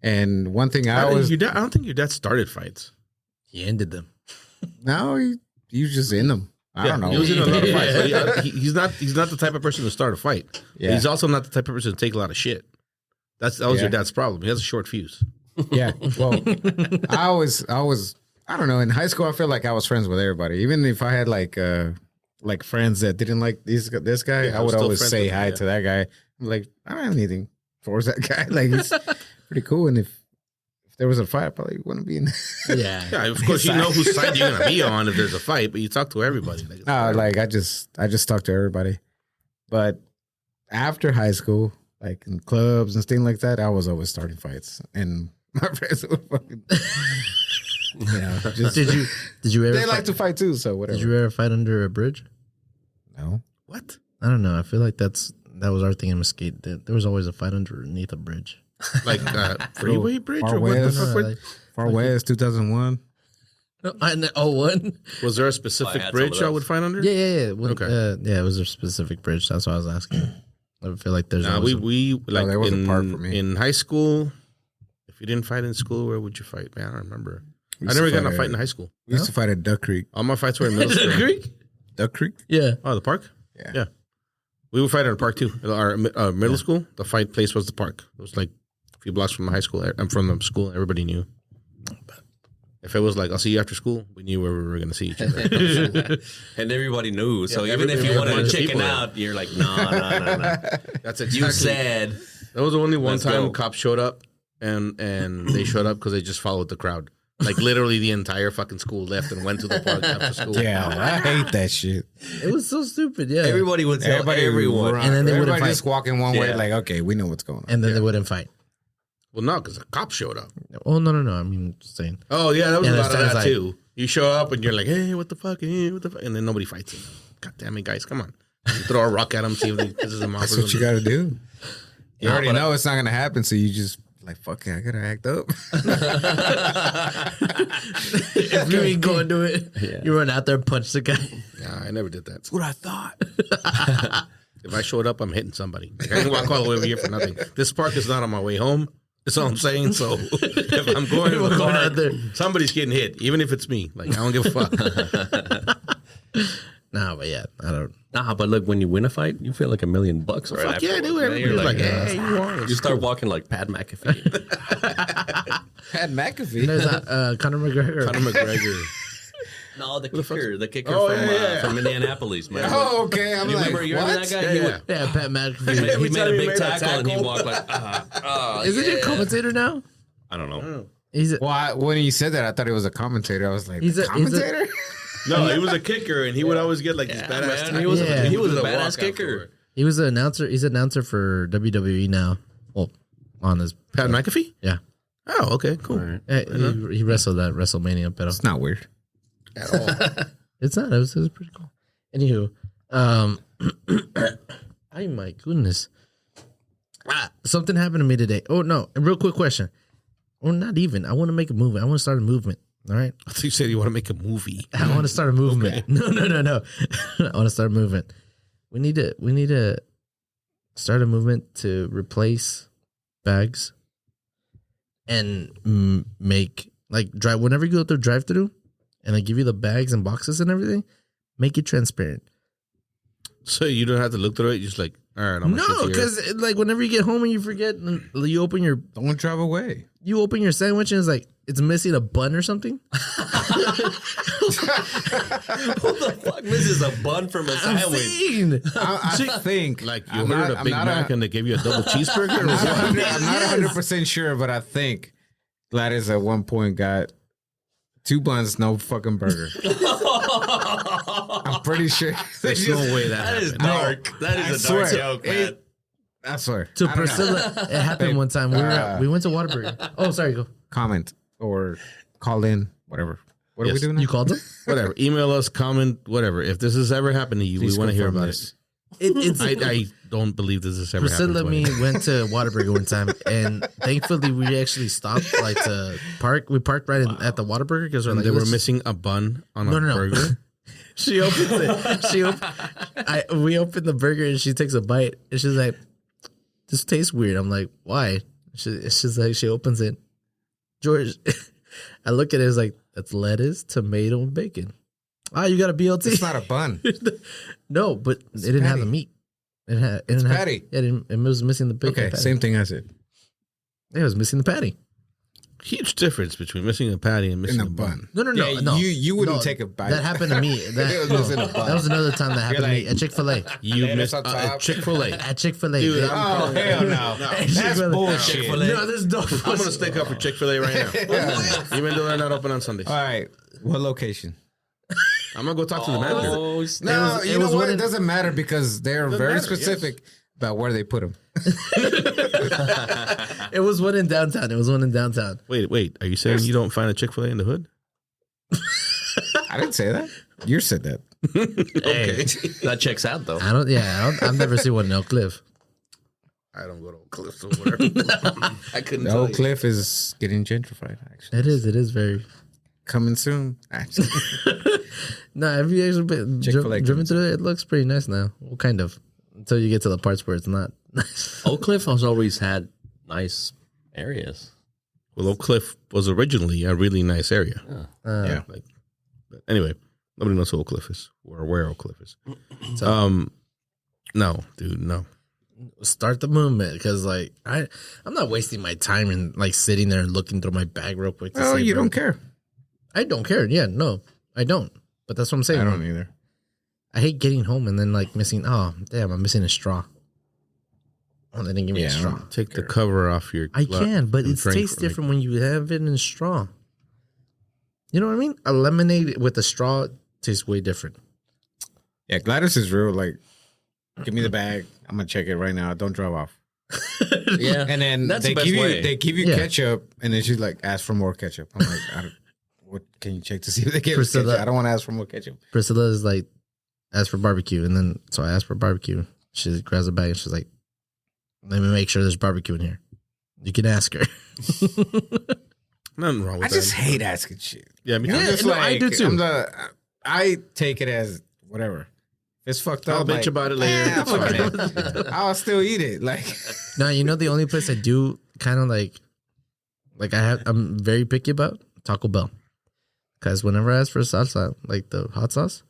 And one thing I I don't think your dad started fights. He ended them. no, he was just in them. I don't know. He was in a lot of fights. But he's not the type of person to start a fight. Yeah. He's also not the type of person to take a lot of shit. That was your dad's problem. He has a short fuse. Yeah. Well, I always, I don't know. In high school, I feel like I was friends with everybody. Even if I had like friends that didn't like this guy, Yeah, I would still always friends say with him, hi yeah. to that guy. I'm like, I don't have anything towards that guy. Like he's pretty cool. And if there was a fight, I probably wouldn't be in. Yeah. Yeah, of course you know whose side you're gonna be on if there's a fight, but you talk to everybody. Like, I just talk to everybody. But after high school, like in clubs and things like that, I was always starting fights, and my friends would fucking. Just, Did you ever? they like to fight too, so whatever. Did you ever fight under a bridge? No. what? I don't know. I feel like that was our thing in Mesquite. There was always a fight underneath a bridge. Like freeway bridge Far or what the West. fuck? Like, Far West, 2001. no, one. Was there a I specific had bridge some of I would find under? Yeah. Okay. Yeah, it was a specific bridge. That's what I was asking. I feel like there's. Nah, always we like there was a part for me. in high school. If you didn't fight in school, where would you fight? Man, I don't remember. We I used never to got in a fight fight at- in high school. We used to fight at Duck Creek. All my fights were in middle school. Creek. Duck Creek? Yeah. Oh, the park? Yeah. We would fight at a park too. Our middle school, the fight place was the park. It was like a few blocks from the high school. I'm from the school. Everybody knew. If it was like, I'll see you after school, we knew where we were going to see each other. And everybody knew. So Yeah, even if you everybody wanted to knew chicken people. out, you're like, no. That's exactly. You said. That was the only one Let's time go. cops showed up and they showed up because they just followed the crowd. Like literally the entire fucking school left and went to the park after school. Yeah, I hate that shit. It was so stupid. Yeah, Everybody would tell everyone. run. And then they wouldn't everybody fight. just walking one way, Yeah. like, okay, we know what's going on. and then they wouldn't fight. Well, no, because the cops showed up. Oh no. I mean, just saying. Oh yeah, that was Yeah, a lot of that was that like- too. You show up and you're like, hey, what the fuck? Hey, what the fuck? And then nobody fights you. God damn it, guys, come on. You throw a rock at them, see if they pisses them off. That's or what you something. got to do. You already know it's not going to happen, so you just like, fuck it, I got to act up. If you ain't going to it, you run out there and punch the guy. Yeah, I never did that. That's what I thought. If I showed up, I'm hitting somebody. Like, I can walk all the way over here for nothing. This park is not on my way home. That's all I'm saying. So if I'm going to the Going out park, there. somebody's getting hit, even if it's me. Like, I don't give a fuck. Nah, but yeah, I don't. Nah, but look, when you win a fight, you feel like $1 million right Fuck yeah, afterwards, dude. man. Everybody's You're like, yeah. hey, you won. You start walking like Pat McAfee. Pat McAfee. There's Conor McGregor. Conor McGregor. No, the kicker Oh, from, yeah. from Indianapolis, man. Oh, okay. I'm You like, remember, you what? remember that guy? Yeah, He, Yeah, Pat McAfee. he made time a he big made a tackle, and he tackle. walked like, Isn't he a commentator now? I don't know. He's a, Well, when you said that, I thought he was a commentator. I was like, He's a- commentator? No, he was a kicker, and he would always get like these badass. Man, he was, Yeah. he was do a the badass walk kicker. afterward. he was an announcer. He's an announcer for WWE now. Well, on his Pat McAfee? yeah. Oh, okay, cool. He wrestled at WrestleMania, but It's not weird. At all. it's not. It was pretty cool. Anywho, ay my goodness, something happened to me today. Oh no! A real quick question. Oh, not even. I want to make a movement. I want to start a movement. All right. I thought you said you want to make a movie. I want to start a movement. No. I want to start a movement. We need to start a movement to replace bags and make like drive whenever you go through drive-through and they give you the bags and boxes and everything. Make it transparent. So you don't have to look through it. You're just like, all right, I'm gonna No, sit here. because like whenever you get home and you forget, and you open your Don't drive away. sandwich and it's like it's missing a bun or something. What the fuck? This is a bun from a I'm sandwich. saying. I think. Like you I'm ordered not- a Big I'm not Mac and they gave you a double cheeseburger. I'm not Or what? 100% sure, but I think Gladys at one point got 2 buns, no fucking burger. I'm pretty sure. There's no way that That is happened. dark. That I is a dark swear. joke, man. I swear. To I don't know. Priscilla, it happened one time. We went to Whataburger. Oh, sorry, go. Comment or call in, whatever. What are we Yes. doing now? You called them? Whatever. Email us, comment, whatever. If this has ever happened to you, Please we want to hear confirm about this. It's I don't believe this has ever Priscilla happened. and to me went to Whataburger one time, and thankfully we actually stopped like to park. We parked right at the Whataburger because we're And like, they were let's- missing a bun on a No. burger. She opens it. We opened the burger and she takes a bite and she's like, "This tastes weird." I'm like, "Why?" She's like, she opens it. George, I look at it. It's like that's lettuce, tomato, and bacon. Ah, you got a BLT? It's not a bun. No, but it didn't have the patty. meat. It didn't have patty. It was missing the bacon. Okay, patty. same thing I said. Yeah, it was missing the patty. Huge difference between missing a patty and missing In a a bun. bun. No. Yeah, you wouldn't No, take a bite. That happened to me. It was missing a bun. That was another time that happened to me like- at Chick-fil-A. You Lettuce missed on top. Chick-fil-A. At Chick-fil-A. Dude, Yeah. Oh, hell no. That's Chick-fil-A. bullshit. Chick-fil-A. No, there's no. I'm going to stick up for Chick-fil-A right now. Even though they're not open on Sundays. All right. What location? I'm going to go talk to the manager. Oh, No, was- you it know was what? one It in- doesn't matter because they're very matter, specific about where they put them. It was one in downtown. Wait. Are you saying you don't find a Chick-fil-A in the hood? I didn't say that. You said that. Okay. that checks out, though. I've never seen one in Oak Cliff. I don't go to Oak Cliff or whatever. I couldn't The tell Oak you. Cliff is getting gentrified, actually. It is very. Coming soon, actually. No, have you actually been Chick-fil-A driven comes through it? It looks pretty nice now. Well, kind of. Until you get to the parts where it's not nice. Oak Cliff has always had nice areas. Well, Oak Cliff was originally a really nice area. Yeah. But anyway, nobody knows who Oak Cliff is or where Oak Cliff is. No, dude, no. Start the movement because, like, I'm not wasting my time and like sitting there and looking through my bag real quick. To Oh, see you if don't care. I don't care. Yeah, no, I don't. But that's what I'm saying. I don't either. I hate getting home and then like missing. Oh, damn! I'm missing a straw. Oh, they didn't give me a Yeah, I straw. don't- Take the cover off your. I can, but and it drink tastes from it. different when you have it in a straw. You know what I mean? A lemonade with a straw tastes way different. Yeah, Gladys is real. Like, give me the bag. I'm gonna check it right now. Don't drive off. Yeah, And then that's they the best give way. you Yeah. ketchup, and then she's like, ask for more ketchup. I'm like, what can you check to see if they give us Priscilla- ketchup? I don't want to ask for more ketchup. Priscilla is like, ask for barbecue. And then, so I asked for barbecue. She grabs a bag and she's like, let me make sure there's barbecue in here. You can ask her. Nothing wrong with I that. just hate asking shit. Yeah, me I'm too. just no, I do too. I take it as whatever. If it's fucked up. I'll bitch about it later. "Eh, It's fuck fine." it. I'll still eat it. Like, Now, you know, the only place I do kind of like I'm very picky about Taco Bell. Because whenever I ask for salsa, like the hot sauce,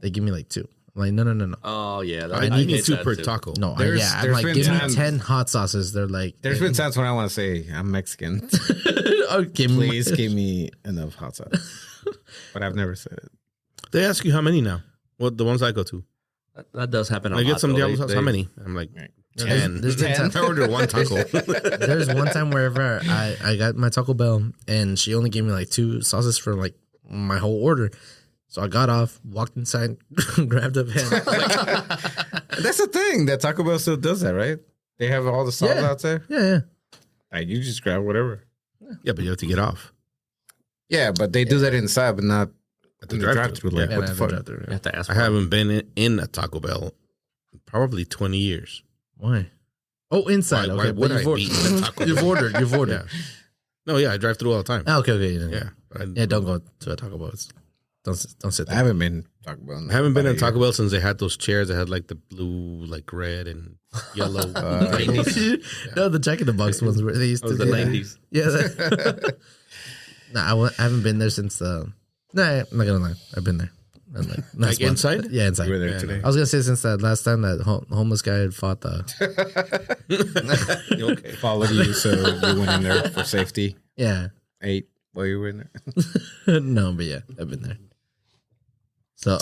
they give me like 2. I'm like, no. Oh yeah, I need hate 2 that per too. taco. No, There's I'm like, been give me times- 10 hot sauces. They're like, there's been times when I want to say I'm Mexican. okay, Please give me enough hot sauce. But I've never said it. They ask you how many now. What the ones I go to? That does happen. A I lot, get some though. Diablo sauce. They- How many? I'm like There's 10. been 10. times- I ordered 1 taco. There's one time wherever I got my Taco Bell and she only gave me like 2 sauces for like my whole order. So I got off, walked inside, grabbed a pan. That's the thing. That Taco Bell still does that, right? They have all the sauce Yeah. out there. Yeah. Like, you just grab whatever. Yeah, but you have to get off. Yeah, but they do that inside, but not At the in the drive-thru. drive-thru. Like, Yeah. what the fuck? You have to ask. I for it. haven't been in a Taco Bell in probably 20 years. Why? Oh, inside. Why okay, would but I be in a Taco you've Bell? ordered. You've ordered. Yeah. No, yeah, I drive through all the time. Oh, okay. Yeah. Yeah. But Yeah, don't go to a Taco Bell. Don't sit I there. haven't been Taco Bell. I haven't been in Taco Bell since they had those chairs that had like the blue, like red and yellow. No, the Jack in the Box ones where they used That to was the do. 90s. Yeah. I haven't been there since. No, I'm not gonna lie. I've been there. I'm like, Like inside? Yeah, inside. You were there Yeah, today. I was gonna say since that last time that homeless guy had fought the. Okay. Followed you, so you went in there for safety. Yeah. Ate while you were in there. No, but yeah, I've been there. So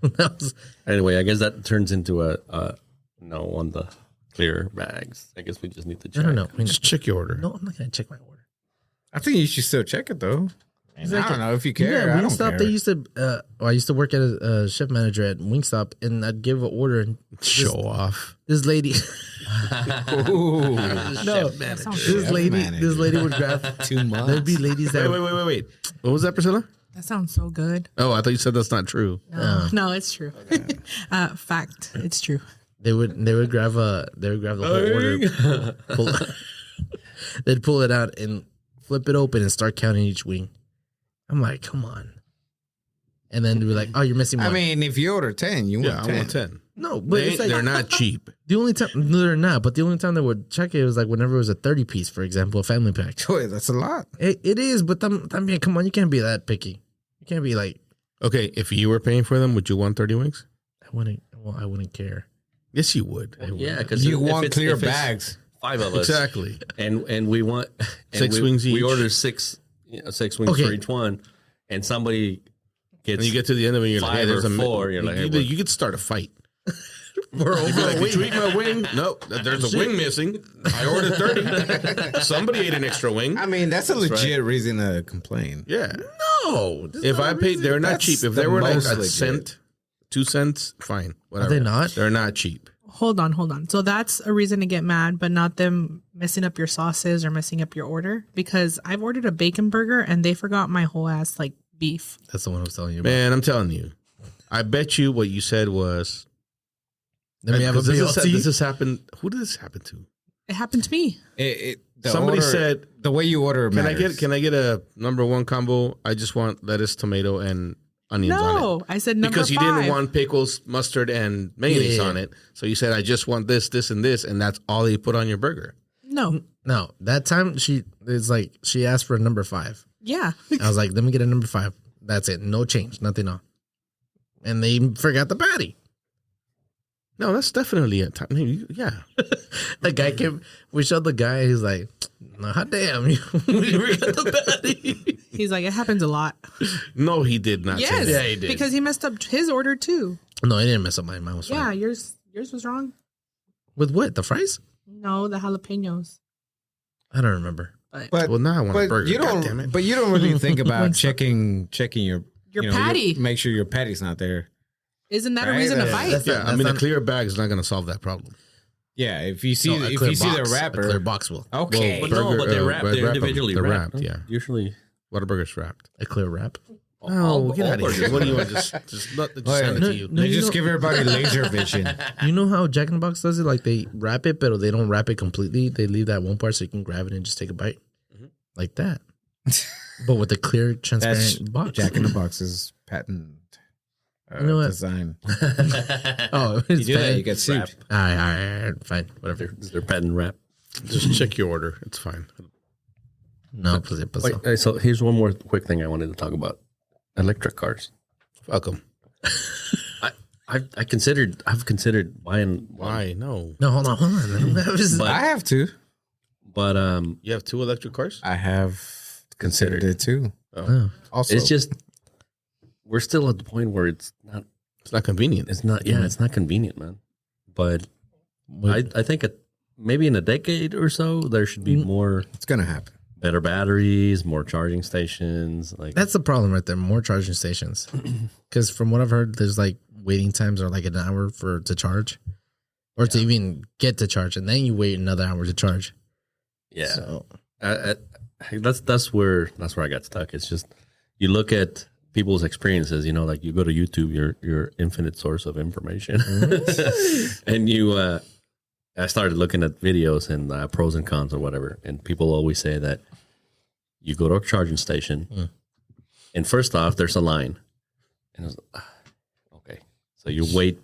that was Anyway, I guess that turns into a no on the clear bags. I guess we just need to check. I don't know. Just check your order. No, I'm not gonna check my order. I think you should still check it though. I don't know if you care. Yeah, I don't Wingstop. care. They used to. I used to work at a shift manager at Wingstop, and I'd give an order, and Show off. this lady, Ooh, no, this lady would grab. 2 months. There'd be ladies that. Wait. What was that, Priscilla? That sounds so good. Oh, I thought you said that's not true. No, it's true. Fact, it's true. They would grab the whole order. They'd pull it out and flip it open and start counting each wing. I'm like, come on. And then they'd be like, oh, you're missing one. I mean, if you order 10, you Yeah, want I 10. want 10. no, but it's like, They're not cheap. the only time. No, they're not. But the only time they would check it was like whenever it was a 30 piece, for example, a family pack. Boy, that's a lot. It is, but I mean, come on, you can't be that picky. You can't be like, Okay, if you were paying for them, would you want 30 wings? I wouldn't care. Yes, you would. Yeah, because You want clear bags. 5 of us, Exactly. and we want 6 wings each. We order 6 wings Okay. for each one, and somebody gets. And you get to the end of it, you're like, 5 hey, there's or a 4, you're like, hey, what? you could start a fight. We're You'd be like, did you eat my wing? No, there's a wing missing. I ordered 30. Somebody ate an extra wing. I mean, that's a legit reason to complain. Yeah. No. If I paid, they're not That's cheap. If the they were like most a legit. cent, 2 cents, fine. Whatever. they not? They're not cheap. Hold on. So that's a reason to get mad, but not them messing up your sauces or messing up your order. Because I've ordered a bacon burger and they forgot my whole ass like beef. That's the one I was telling you about. Man, I'm telling you. I bet you what you said was. Let me have a Does BLT. this happen? Who did this happen to? It happened to me. Somebody said, the way you order matters. Can I get a number 1 combo? I just want lettuce, tomato, and onions on it. No, I said number Because you 5. didn't want pickles, mustard, and mayonnaise Yeah. on it. So you said, I just want this, and this, and that's all you put on your burger. No. No, that time she asked for a number 5. Yeah. I was like, let me get a number 5. That's it. No change. Nothing on. And they forgot the patty. No, that's definitely a time. Yeah. The guy came. We showed the guy. He's like, "Hot damn, you forgot the patty." He's like, it happens a lot. No, he did not say Yes. that. Yeah, he did. Because he messed up his order too. No, he didn't mess up mine. Mine was Yeah, fine. yours was wrong. With what? The fries? No, the jalapenos. I don't remember. But Well, now I want a but burger. you God damn don't. it. But you don't really think about checking your patty. make sure your patty's not there. Isn't that a Right? reason to Yeah. fight? That's Yeah, not- I mean, that's a clear bag is not going to solve that problem. Yeah, if you see No, a if clear you see the box. A wrapper, clear box will. okay. But no, but they're wrapped. They're wrap 'em. individually They're wrapped. wrapped, no? yeah. Usually, Whataburger's wrapped. A clear wrap. No, get all out of here. burgers. What do you want? Just let just hand it no, to you. no. They you just know- give everybody laser vision. You know how Jack in the Box does it? Like they wrap it, but they don't wrap it completely. They leave that one part so you can grab it and just take a bite, like that. But with a clear, That's transparent box. Jack in the Box's patent You know what? design. Oh, You it's do that, fine. you get sued. All right, fine, whatever. they're patent wrap. Just check your order. It's fine. No, pues ya pasó. Wait, so here's one more quick thing I wanted to talk about: electric cars. Fuck 'em. I've considered buying one, Why? No. No, hold on. That was- But- I have two. but You have 2 electric cars? I have considered it too. Oh. Also, it's just we're still at the point where it's not convenient. it's not convenient, man. But I think maybe in a decade or so there should be more it's gonna happen. better batteries, more charging stations. Like That's the problem right there. More charging stations. Because from what I've heard, there's like waiting times are like an hour to charge, or to even get to charge, and then you wait another hour to charge. yeah, So that's where I got stuck. It's just you look at people's experiences. You know, like you go to YouTube, your infinite source of information, and you. I started looking at videos and pros and cons or whatever, and people always say that you go to a charging station, and first off, there's a line, and I was okay, so you wait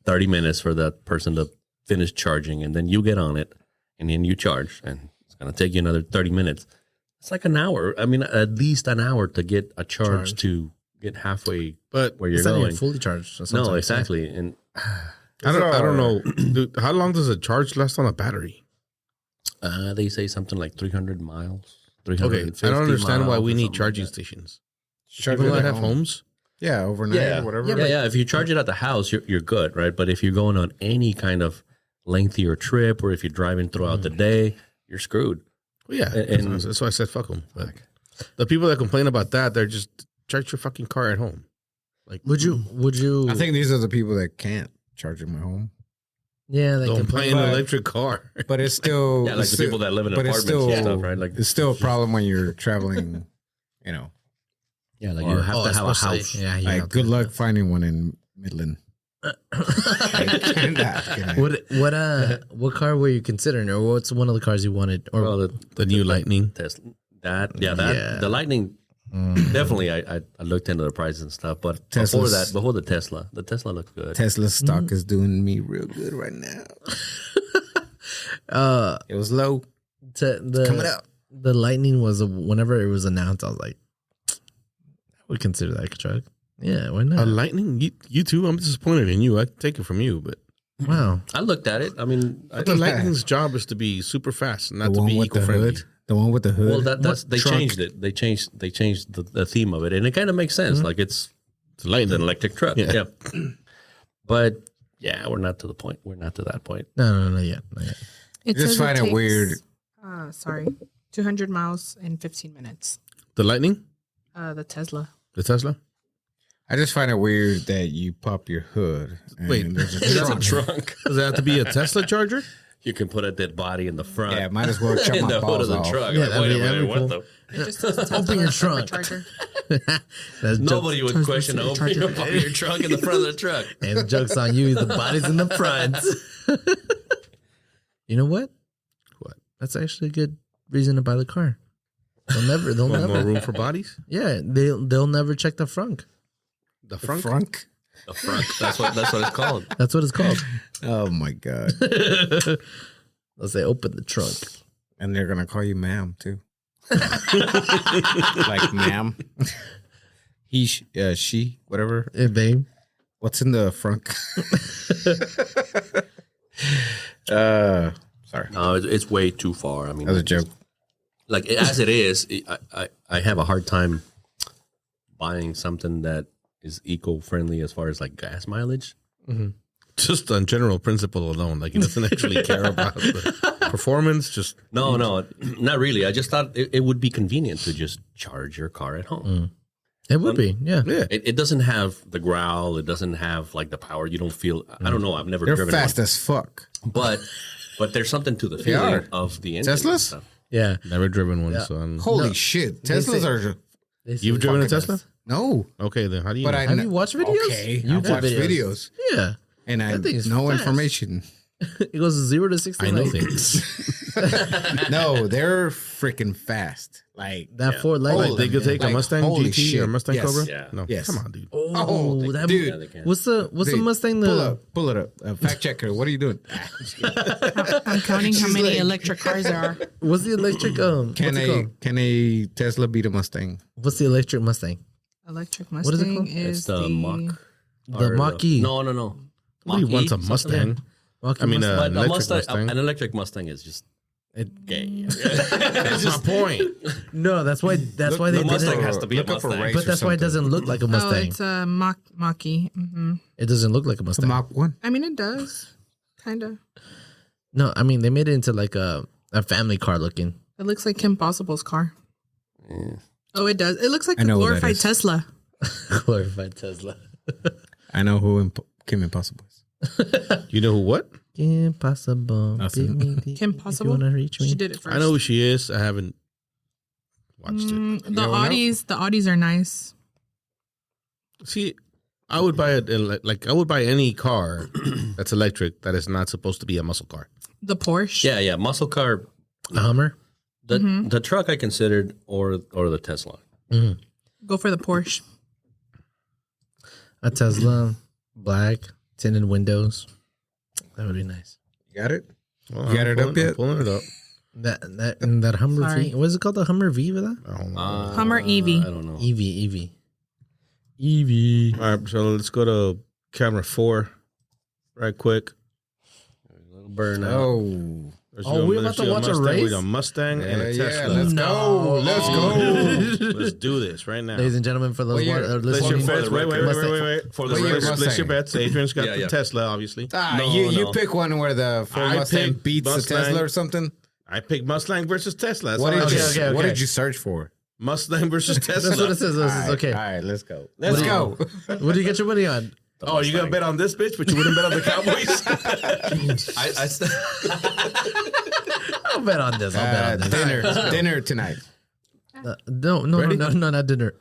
30 minutes for that person to finish charging, and then you get on it, and then you charge, and it's gonna take you another 30 minutes. It's like an hour. I mean, at least an hour to get a charge to get halfway But where you're it's not even going. fully charged. That's No, what I'm saying. exactly, and I don't know. Dude, how long does a charge last on a battery? they say something like 300 miles. Okay, 350 I don't understand why miles we or need something charging like that. stations. Charge People it that at have home. homes. Yeah, overnight Yeah, or whatever. Yeah. If you charge it at the house, you're good, right? But if you're going on any kind of lengthier trip, or if you're driving throughout the day, you're screwed. Well, yeah, And- that's why I said fuck them. But the people that complain about that, they're just charge your fucking car at home. Like, Would you? I think these are the people that can't charge in my home. Yeah, they don't can buy play. an electric car. But it's still Yeah, like it's the still- people that live in but it's apartments and still- stuff, right? Like It's still a problem when you're traveling. You know, yeah, like or- you have to have a especially- house. Yeah, you like have good to- luck finding one in Midland. What car were you considering, or what's one of the cars you wanted, or Well, The new Lightning. Tesla, that Yeah. the Lightning. Definitely, I looked into the prices and stuff, but Tesla's- before the Tesla looked good. Tesla stock is doing me real good right now. It was low. Coming up. The Lightning was whenever it was announced, I was like, I would consider that a truck. Yeah, why A not? Lightning? You too? I'm disappointed in you. I take it from you, but Wow. I looked at it. I mean, the Lightning's job is to be super fast, not The to one be with the eco-friendly. hood. The one with the hood. well, that's they truck? changed it. They changed the theme of it, and it kind of makes sense. Like it's It's a Lightning. an electric truck. Yeah. Yeah. But yeah, we're not to the point. We're not to that point. No, not yet. Not yet. It Just says find it takes, weird. 200 miles in 15 minutes. The Lightning? The Tesla. The Tesla? I just find it weird that you pop your hood. And Wait, there's a That's a trunk. trunk. Does it have to be a Tesla charger? You can put a dead body in the front. Yeah, might as well chop in my the hood balls of the off. truck. Yeah, Like, wait a that'd be minute, what cool. the? It just says Tesla Open your separate trunk. charger. That's Nobody jokes, would question opening up your trunk in the front of the truck. and the joke's on you. The body's in the front. You know what? What? That's actually a good reason to buy the car. They'll Want more never. room for bodies? Yeah, they'll never check the frunk. The The front? frunk? The front. That's what it's called. That's what it's called. Oh my god! They'll say, open the trunk. And they're gonna call you ma'am too. Like ma'am. He, she, whatever. Hey, babe. What's in the frunk? Sorry, No, it's way too far. I mean, that was a joke. like as it is, I have a hard time buying something that is eco-friendly as far as like gas mileage. Just on general principle alone. Like, he doesn't actually care about the Performance, just No, not really. I just thought it would be convenient to just charge your car at home. It would be, yeah. yeah. It doesn't have the growl. It doesn't have like the power. You don't feel. I don't know. I've never They're driven fast one. as fuck. But there's something to the feeling are. of the engine. Teslas? and stuff. Yeah. Never driven one. So Holy shit. Teslas say- are... you've driven a Tesla? No. Okay, then how do you? But know? I Have you watched videos? Okay. I YouTube watched videos. Yeah. And I That thing is no fast. information. It goes 0 to 60. I know like, things. No, they're freaking fast. Like... That Ford Light. Like they could take a Like, Mustang holy GT shit. or Mustang Yes. Cobra. Yeah. No, Yes. come on, dude. Oh, that dude. Yeah, they can. What's the Dude, Mustang? Pull it up. Fact checker. What are you doing? I'm counting how many electric cars there are. What's the electric? What's it called? Can a Tesla beat a Mustang? What's the electric Mustang? Electric What is it Mustang called? is It's the Mach. The or Mach-E. No. Nobody wants a Mach-E, Mustang. Mach-E I mean, Mustang. But an a electric Mustang. an electric Mustang is just gay. That's my point. No, that's why. That's why they the did Mustang it. has to be a Look up Mustang. race But or that's why it something. doesn't look like a Oh, Mustang. it's a Mach-E. It doesn't look like a The Mustang. Mach 1. I mean, it does. Kind of. No, I mean they made it into like a family car looking. It looks like Kim Possible's car. Oh, it does. It looks like I a know what that glorified is. Tesla. Glorified Tesla. I know who Kim Impossible is. You know who? What? Impossible. Nothing. Beat me deep Kim if you Possible? wanna reach me. She did it first. I know who she is. I haven't watched it. The Audis are nice. See, I would buy it like I would buy any car that's electric that is not supposed to be a muscle car. The Porsche. Yeah. Muscle car. A Hummer. The truck I considered, or the Tesla. Go for the Porsche. A Tesla, black, tinted windows. That would be nice. You got it? Well, You got I'm it up pulling- I'm yet? Pulling it up. That Hummer Sorry. V. What is it called? The Hummer V with that? I don't know. Hummer EV. I don't know. EV. EV. All right, so let's go to camera 4 right quick. Little burnout. Oh. We're about to watch a race? With a Mustang and a Tesla. let's No. go. Let's go. Let's do this right now. Ladies and gentlemen, for those What year? Place your listening, bets. Wait. For the What year Place Mustang? your bets. Adrian's got Yeah, the yeah. Tesla, obviously. You pick one where the Ford I Mustang picked beats Mustang. the Tesla or something. I picked Mustang versus Tesla. That's What all I did you did. okay. What did you search for? Mustang versus Tesla. that's what it says. This is okay. All right, let's go. Let's go. What do you get your money on? Oh, you gonna bet on this bitch, but you wouldn't bet on the Cowboys? I'll bet on this. I'll bet on this. Dinner tonight. No, not dinner.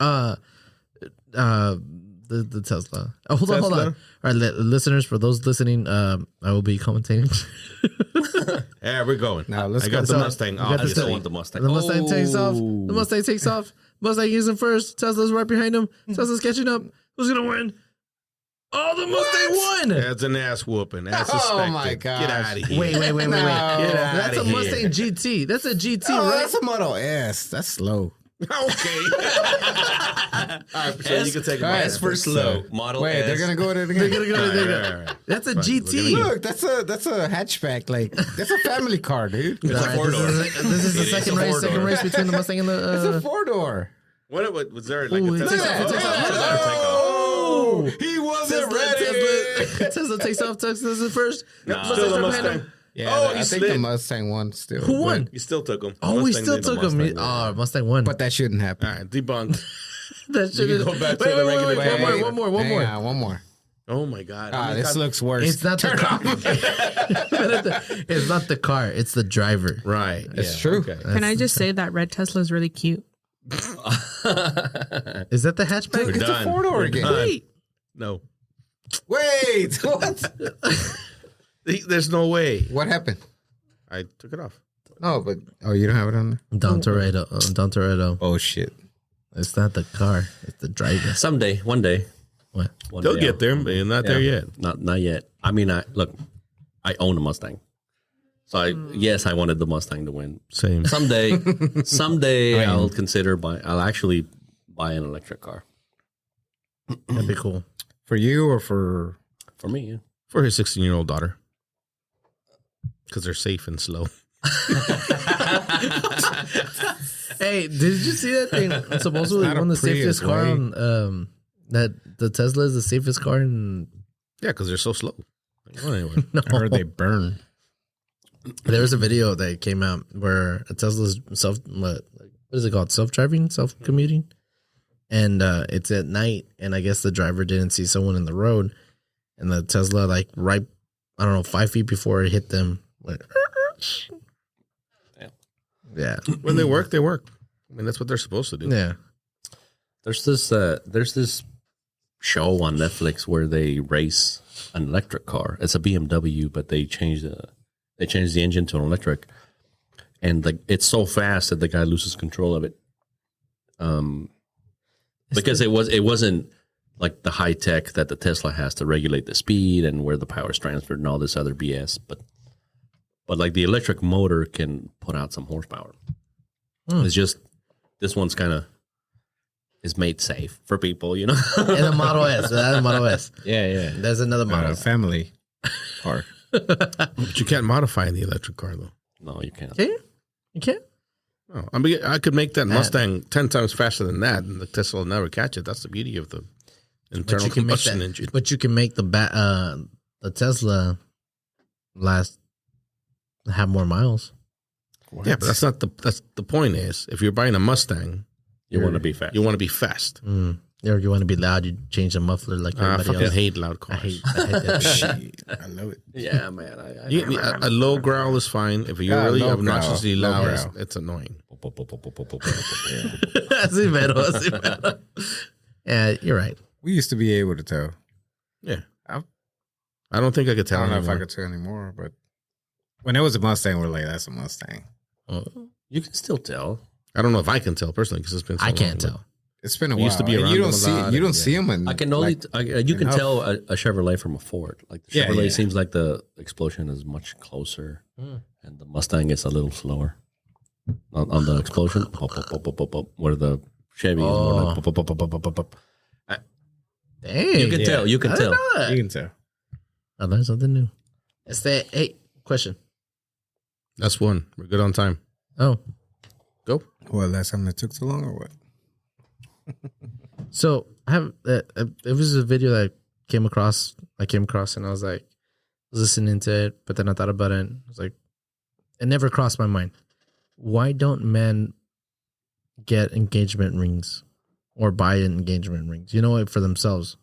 The Tesla. Oh, hold on. Tesla? All right, listeners, for those listening, I will be commentating. Yeah, we're going. Now, let's I go. got the So, Mustang. we got I this just thing. want the Mustang. The Mustang takes off. Oh. The Mustang takes off. Mustang is in first. Tesla's right behind him. Tesla's catching up. Who's gonna win? Oh, the Mustang won. That's an ass whooping. That's Oh, suspected. my Get gosh. out of here. Wait. No. Get That's a outta Mustang here. GT. That's a GT, Oh, right? that's a Model S. That's slow. Okay. All right, so you can take a All right, S for slow. Model Wait, S. they're gonna go at it They're again. gonna go. They're gonna- That's a GT. Look, that's a hatchback. Like that's a family car, dude. All right, four-door. this is the It is second a race. four-door. Second race between the Mustang and It's a the. 4-door. What was there like Ooh, a it Tesla? takes off, it takes off. Oh, he wasn't ready. Tesla takes off. Tesla's in first. Still Mustang's the right behind Mustang. him. Yeah, Oh, I he think the slid. Mustang won still. Who won? You still took him. Oh, we Mustang still did. took him. Mustang Oh, Mustang won. But that shouldn't happen. All right, debunked. that shit you is. can go back to Wait, the wait, regular wait, game. one more. Hang on, one more. Oh my God. Ah, this looks worse. It's not the car. It's not the car. It's the driver. right. It's true. Okay. Can I just say that red Tesla is really cute? Is that the hatchback? It's a done. 4-door We're again. done. Wait. No. Wait, what? There's no way. What happened? I took it off. No, but you don't have it on there. Down Toretto. Oh shit! It's not the car. It's the driver. Someday, one day. What? One They'll day get there, but you're not there yet. Not yet. I mean, I own a Mustang, so yes, I wanted the Mustang to win. Same. Someday I'll consider I'll actually buy an electric car That'd be cool. For you or for? for me. Yeah. For his 16-year-old daughter. Because they're safe and slow. Hey, did you see that thing? Supposedly not a one of the Prius, safest car right? on that the Tesla is the safest car in Yeah, because they're so slow. Well, anyway. no. Or they burn? There was a video that came out where a Tesla's what is it called? Self-driving, self-commuting, and it's at night. And I guess the driver didn't see someone in the road, and the Tesla like right, I don't know, 5 feet before it hit them. Like, yeah. When they work, they work. I mean, that's what they're supposed to do. Yeah. There's this show on Netflix where they race an electric car. It's a BMW, but they changed the engine to an electric, and like it's so fast that the guy loses control of it. Because it wasn't like the high tech that the Tesla has to regulate the speed and where the power is transferred and all this other BS, but like the electric motor can put out some horsepower. It's just this one's kind of is made safe for people, you know. And the Model S. That's a Model S. Yeah. There's another Model. Family car. But you can't modify the electric car, though. No, you can't. Can you? You can't? Oh, I mean, I could make that Mustang 10 times faster than that, and the Tesla will never catch it. That's the beauty of the internal combustion engine. But you can make the Tesla have more miles. Yeah, but that's the point is, if you're buying a Mustang, You want to be fast. you want to be fast. Or you want to be loud, you change the muffler like I everybody fucking else. hate loud I cars. hate that shit. I love it. Yeah, man. A low growl is fine. If you're really low obnoxiously growl. Low loud, growl. it's annoying. Así mero. Yeah, you're right. We used to be able to tell. Yeah. I don't think I could I tell don't know if I anymore. could tell anymore, but when it was a Mustang, we're like, that's a Mustang. You can still tell. I don't know if I can tell personally because it's been so I long, can't but- tell. It's been a We while. used to be And around you don't them a see lot, you don't and see them. And I can only you can enough. tell a Chevrolet from a Ford. Like the Yeah, Chevrolet yeah. seems like the explosion is much closer, and the Mustang is a little slower on the explosion. Pop, pop, pop, pop, pop, pop, where the Chevy is more like pop, pop, pop, pop, pop, pop, pop. Dang. You can tell. You can I didn't tell. know that. You can tell. I learned something new. Hey, question. That's one. We're good on time. Oh, Go. Well, last time it took so long, or what? so I have it was a video that I came across, and I was like, listening to it, but then I thought about it, and I was like, it never crossed my mind. Why don't men get engagement rings or buy engagement rings? You know, like for themselves.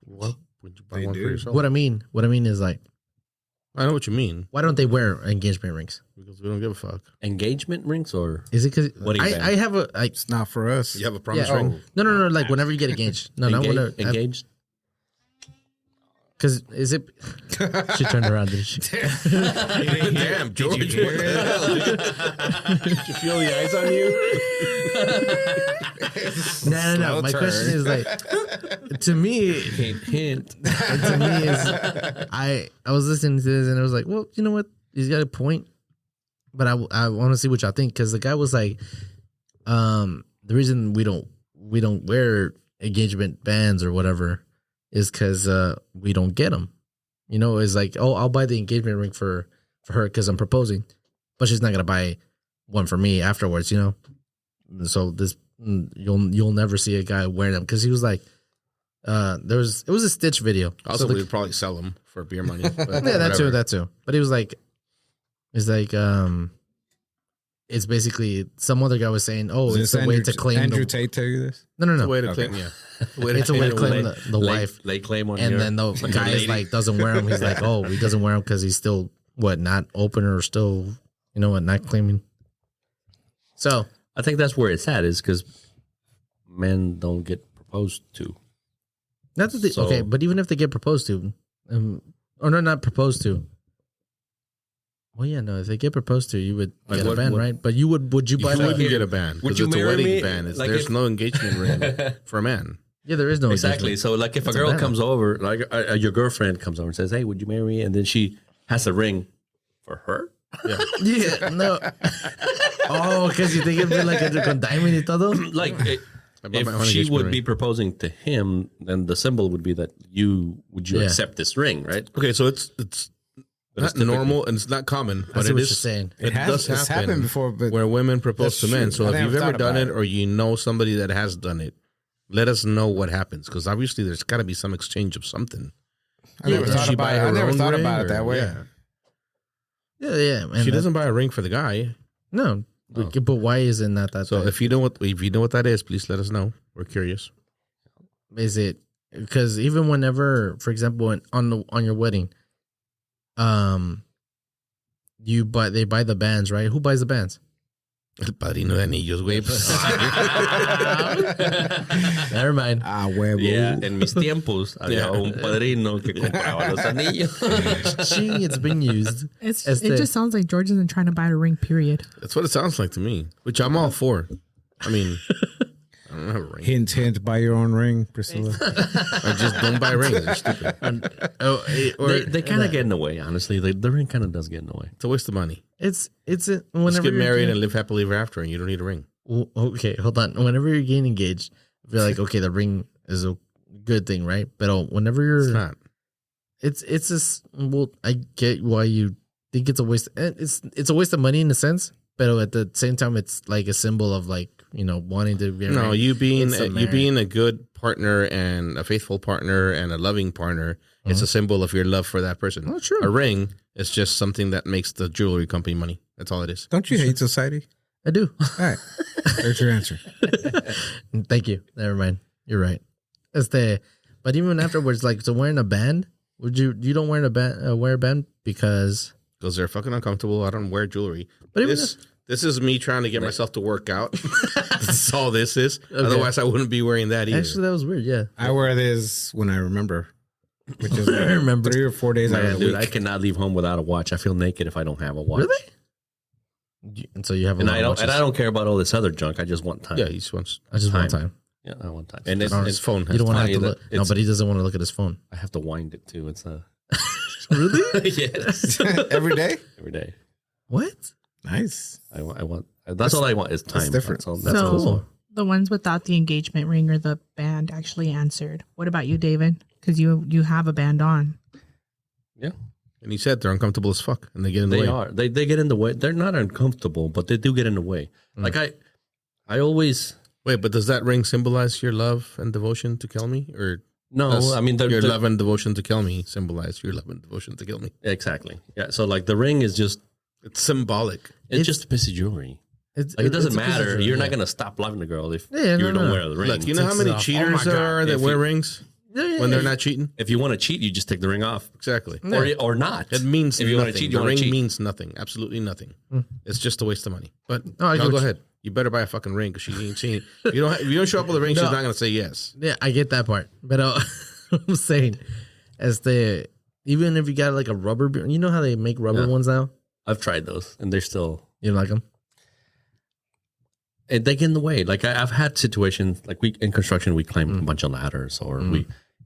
What? Would you buy They one do. for yourself? What I mean is like, I know what you mean. why don't they wear engagement rings? Because we don't give a fuck. Engagement rings or Is it because Wedding band. I have It's not for us. You have a promise Yeah. ring? no, like whenever you get engaged. No, not whenever. engaged? Because is it? She turned around, didn't she? Damn, George. What the hell? Did you feel the eyes on you? No. Slow My turn. question is like, to me, Hint. to me is I was listening to this and I was like, well, you know what? He's got a point, but I want to see what y'all think, because the guy was like, the reason we don't wear engagement bands or whatever is because we don't get them. You know, it's like, oh, I'll buy the engagement ring for her because I'm proposing, but she's not gonna buy one for me afterwards. You know, so this you'll never see a guy wearing them, because he was like, it was a Stitch video. Also, so we'd probably sell them for beer money. But yeah, that too. But he was like, it's basically some other guy was saying, oh, it's a way to claim Andrew Tate tell you this? No. It's a way to claim, yeah. It's a way to claim the wife. Lay claim on And your, then the guy is like, doesn't wear them. He's like, oh, he doesn't wear them because he's still not open, or still, you know what, not claiming. So I think that's where it's at, is because men don't get proposed to. that's what So- okay. But even if they get proposed to, or no, not proposed to. Well, yeah, no. If they get proposed to, you would Like get a what- band, what- right? But you would you buy You the? wouldn't get a band. Would Because you it's a marry wedding me? band. Like There's if- no engagement ring for a man. Yeah, there is no Exactly. engagement. So, like, if a It's a girl band. comes over, like your girlfriend comes over and says, "Hey, would you marry me?" and then she has a ring for her. Yeah, no. Oh, because you think it'd be like a con diamond y todo? Like, I bought my own if she engagement would ring. be proposing to him, then the symbol would be that you Yeah. accept this ring, right? Okay, so it's not typically- normal and it's not common, I but see it what is. you're saying. It does It's happen happened before, but where women propose to That's men. true. So I if never you've ever thought done about it, it. or you know somebody that has done it, let us know what happens, because obviously there's got to be some exchange of something. I never Does thought she about buy it. her I never own thought ring, about it or- that way. yeah. Yeah. And She doesn't buy a ring for the guy. No. Oh. But why is it not that? So if you know what that is, please let us know. We're curious. Is it because even whenever, for example, on your wedding, they buy the bands, right? Who buys the bands? El padrino de anillos, güey. Never mind. Huevo. Yeah, en mis tiempos había un padrino que compraba los anillos. Ching, it's been used. It just sounds like George isn't trying to buy a ring, period. That's what it sounds like to me, which I'm all for. I mean, I don't have a ring. Hint, buy your own ring, Priscilla. I just don't buy rings. They're stupid. They kind of get in the way, honestly. The ring kind of does get in the way. It's a waste of money. Whenever Just get you're married getting- and live happily ever after, and you don't need a ring. Okay, hold on. Whenever you're getting engaged, I feel like okay, the ring is a good thing, right? But whenever you're, It's not. it's just I get why you think it's a waste. It's a waste of money in a sense, but at the same time, it's like a symbol of like wanting to be. No, you being It's a you being a good partner and a faithful partner and a loving partner. It's a symbol of your love for that person. Oh, true. A ring is just something that makes the jewelry company money. That's all it is. Don't you hate society? I do. All right. There's your answer. Thank you. Never mind. You're right. But even afterwards, like so wearing a band, you don't wear a band because They're fucking uncomfortable. I don't wear jewelry. But even This is me trying to get myself to work out. That's all this is. Okay. Otherwise, I wouldn't be wearing that either. actually that was weird. Yeah, I wear this when I remember, which is like I remember. 3 or 4 days out Man, of the dude, week. I cannot leave home without a watch. I feel naked if I don't have a watch. Really? And so you have a And lot I of don't. watches. And I don't care about all this other junk. I just want time. Yeah, he just wants I just want time. Yeah, I want time. And it's, his phone. You don't want to have funny to that look. No, it's- but he doesn't want to look at his phone. I have to wind it too. It's Really? yes, Every day? every day. What? Nice. I want. That's all I want is time. That's different. all- That's So- cool. The ones without the engagement ring or the band actually answered. What about you, David? Because you have a band on. And he said they're uncomfortable as fuck, and they get in the They way. are. They get in the way. They're not uncomfortable, but they do get in the way. Like I always Wait, but does that ring symbolize your love and devotion to kill me, or no. does I mean, your they're- love and devotion to kill me symbolize your love and devotion to kill me? exactly. Yeah. So like the ring is just It's symbolic. it's just a piece of jewelry. It's, Like it doesn't it's a piece of matter. jewelry, You're yeah. not gonna stop loving the girl if Yeah, you no, don't no. wear the ring. Look, you know how takes many it off. cheaters Oh my there God. are that If wear you- rings Yeah, yeah, when they're yeah. not cheating? If you want to cheat, you just take the ring off, Exactly. or not. It means if you want to nothing. cheat, you the want ring to cheat. means nothing. Absolutely nothing. It's just a waste of money. But No, I y'all get go what you- ahead. You better buy a fucking ring because she ain't seen. If you don't show up with a ring, she's No. not gonna say yes. Yeah, I get that part, but I'm saying, even if you got like a rubber, you know how they make rubber ones now. I've tried those, and they're still You like them? they get in the way. Like I've had situations like we in construction we climb a bunch of ladders, or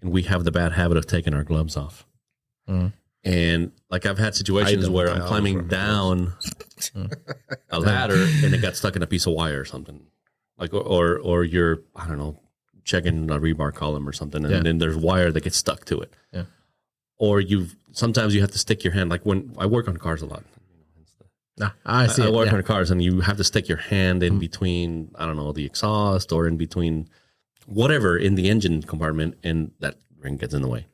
we have the bad habit of taking our gloves off. And like I've had situations don't. where I I'm always climbing wear my down a ladder and it got stuck in a piece of wire or something. Like or you're I don't know checking a rebar column or something, and Yeah. then there's wire that gets stuck to it. Yeah. Or sometimes you have to stick your hand. Like when I work on cars a lot. Nah, I see. I it, work yeah. on cars, and you have to stick your hand in between, I don't know, the exhaust or in between whatever in the engine compartment, and that ring gets in the way.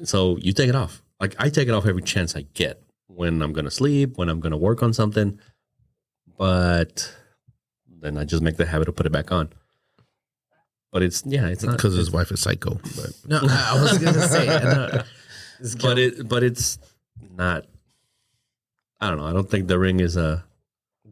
So you take it off. Like I take it off every chance I get when I'm going to sleep, when I'm going to work on something. But then I just make the habit of put it back on. But it's not Because his wife is psycho. But No, I was gonna say, I know. but it's not. I don't know. I don't think the ring is a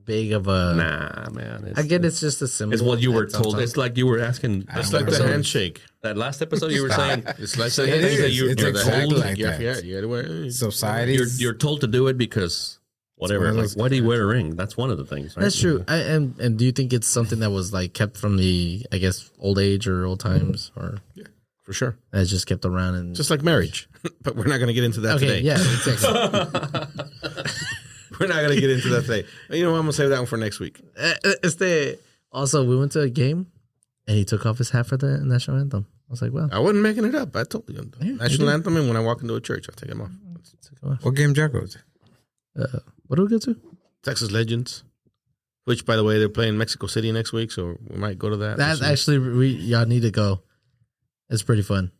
big of a. nah, man. I get it's just a symbol. It's what you were That's told. sometimes- It's like you were asking. it's like the episode- handshake. That last episode you were saying. It's like So the it handshake is. that you're It's the exactly handshake. like Yeah, that. yeah, you gotta wear. Society. You're told to do it because whatever. one of Like, those- why do you wear a ring? That's one of the things, right? That's true. And do you think it's something that was like kept from the, I guess, old age or old times, or For sure. that's just kept around and Just like marriage. But we're not gonna get into that okay, today. yeah, exactly. We're not gonna get into that today. You know what? I'm gonna save that one for next week. Also, we went to a game, and he took off his hat for the national anthem. I was like, well, I wasn't making it up. I told you. you National did. anthem, and when I walk into a church, I'll take them off. What game Jack goes? what do we go to? Texas Legends, which, by the way, they're playing Mexico City next week, so we might go to that. That We'll see. actually, y'all need to go. It's pretty fun.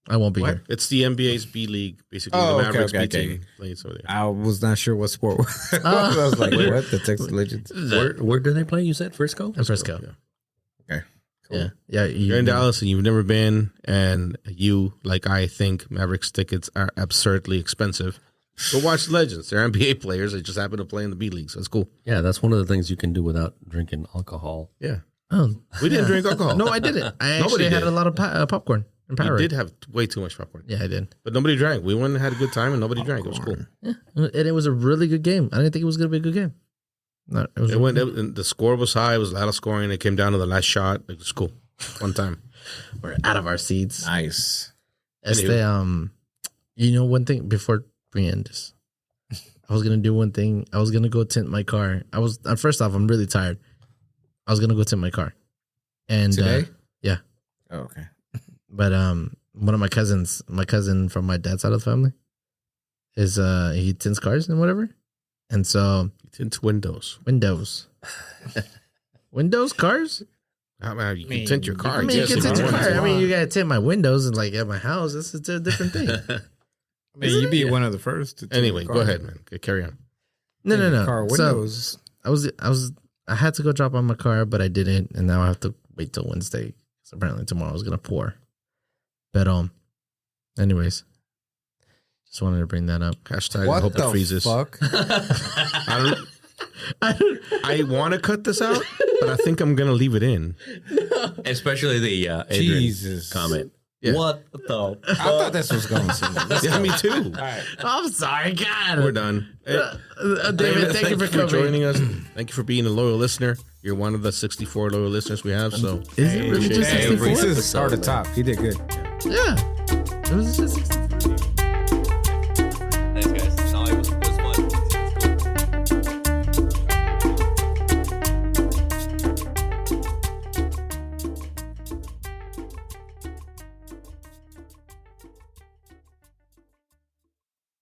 I won't be here. It's the NBA's B League, basically. Oh, the okay, Mavericks okay, B okay. team plays over there. I was not sure what sport. I was like, what? The Texas Legends. Where do they play? You said Frisco? In Frisco. Yeah. Okay. Yeah. Yeah. You're in Dallas and you've never been, and you, like I think, Mavericks tickets are absurdly expensive. Go watch the Legends. They're NBA players. They just happen to play in the B League, so it's cool. Yeah, that's one of the things you can do without drinking alcohol. Yeah. Oh, We didn't drink alcohol. no, I didn't. I Nobody actually had did. a lot of popcorn and We Powerade. did have way too much popcorn. Yeah, I did. But nobody drank. We went and had a good time, and nobody drank. It was cool. Yeah, and it was a really good game. I didn't think it was gonna be a good game. No, it was. It went. And the score was high. It was a lot of scoring. It came down to the last shot. It was cool. Fun time. We're out of our seats. Nice. You know, one thing before we end this, I was gonna do one thing. I was gonna go tint my car. First off, I'm really tired. I was gonna go tint my car, and Today? yeah. Oh, okay. But one of my cousin from my dad's side of the family, is he tints cars and whatever, and so Tint windows. windows cars. You can tint your car. I mean, you guess, can if tint your want car. to. I mean, you gotta tint my windows and like at my house. This is a different thing. I mean, you'd be one of the first. To Anyway, take go the car. ahead, man. Okay, carry on. No. Car So, windows. I had to go drop on my car, but I didn't, and now I have to wait till Wednesday because apparently tomorrow is gonna pour. But anyways, just wanted to bring that up. Hashtag What I hope the it freezes. fuck? I want to cut this out, but I think I'm gonna leave it in. Especially the Adrian Jesus. comment. Yeah. What the I thought this was going somewhere. Yeah, me too. I'm sorry, God. We're done. David, thank you for coming. joining us. Thank you for being a loyal listener. You're one of the 64 loyal listeners we have. So Is it really just Hey, 64? Reese started top. He did good. Yeah. It was just 64.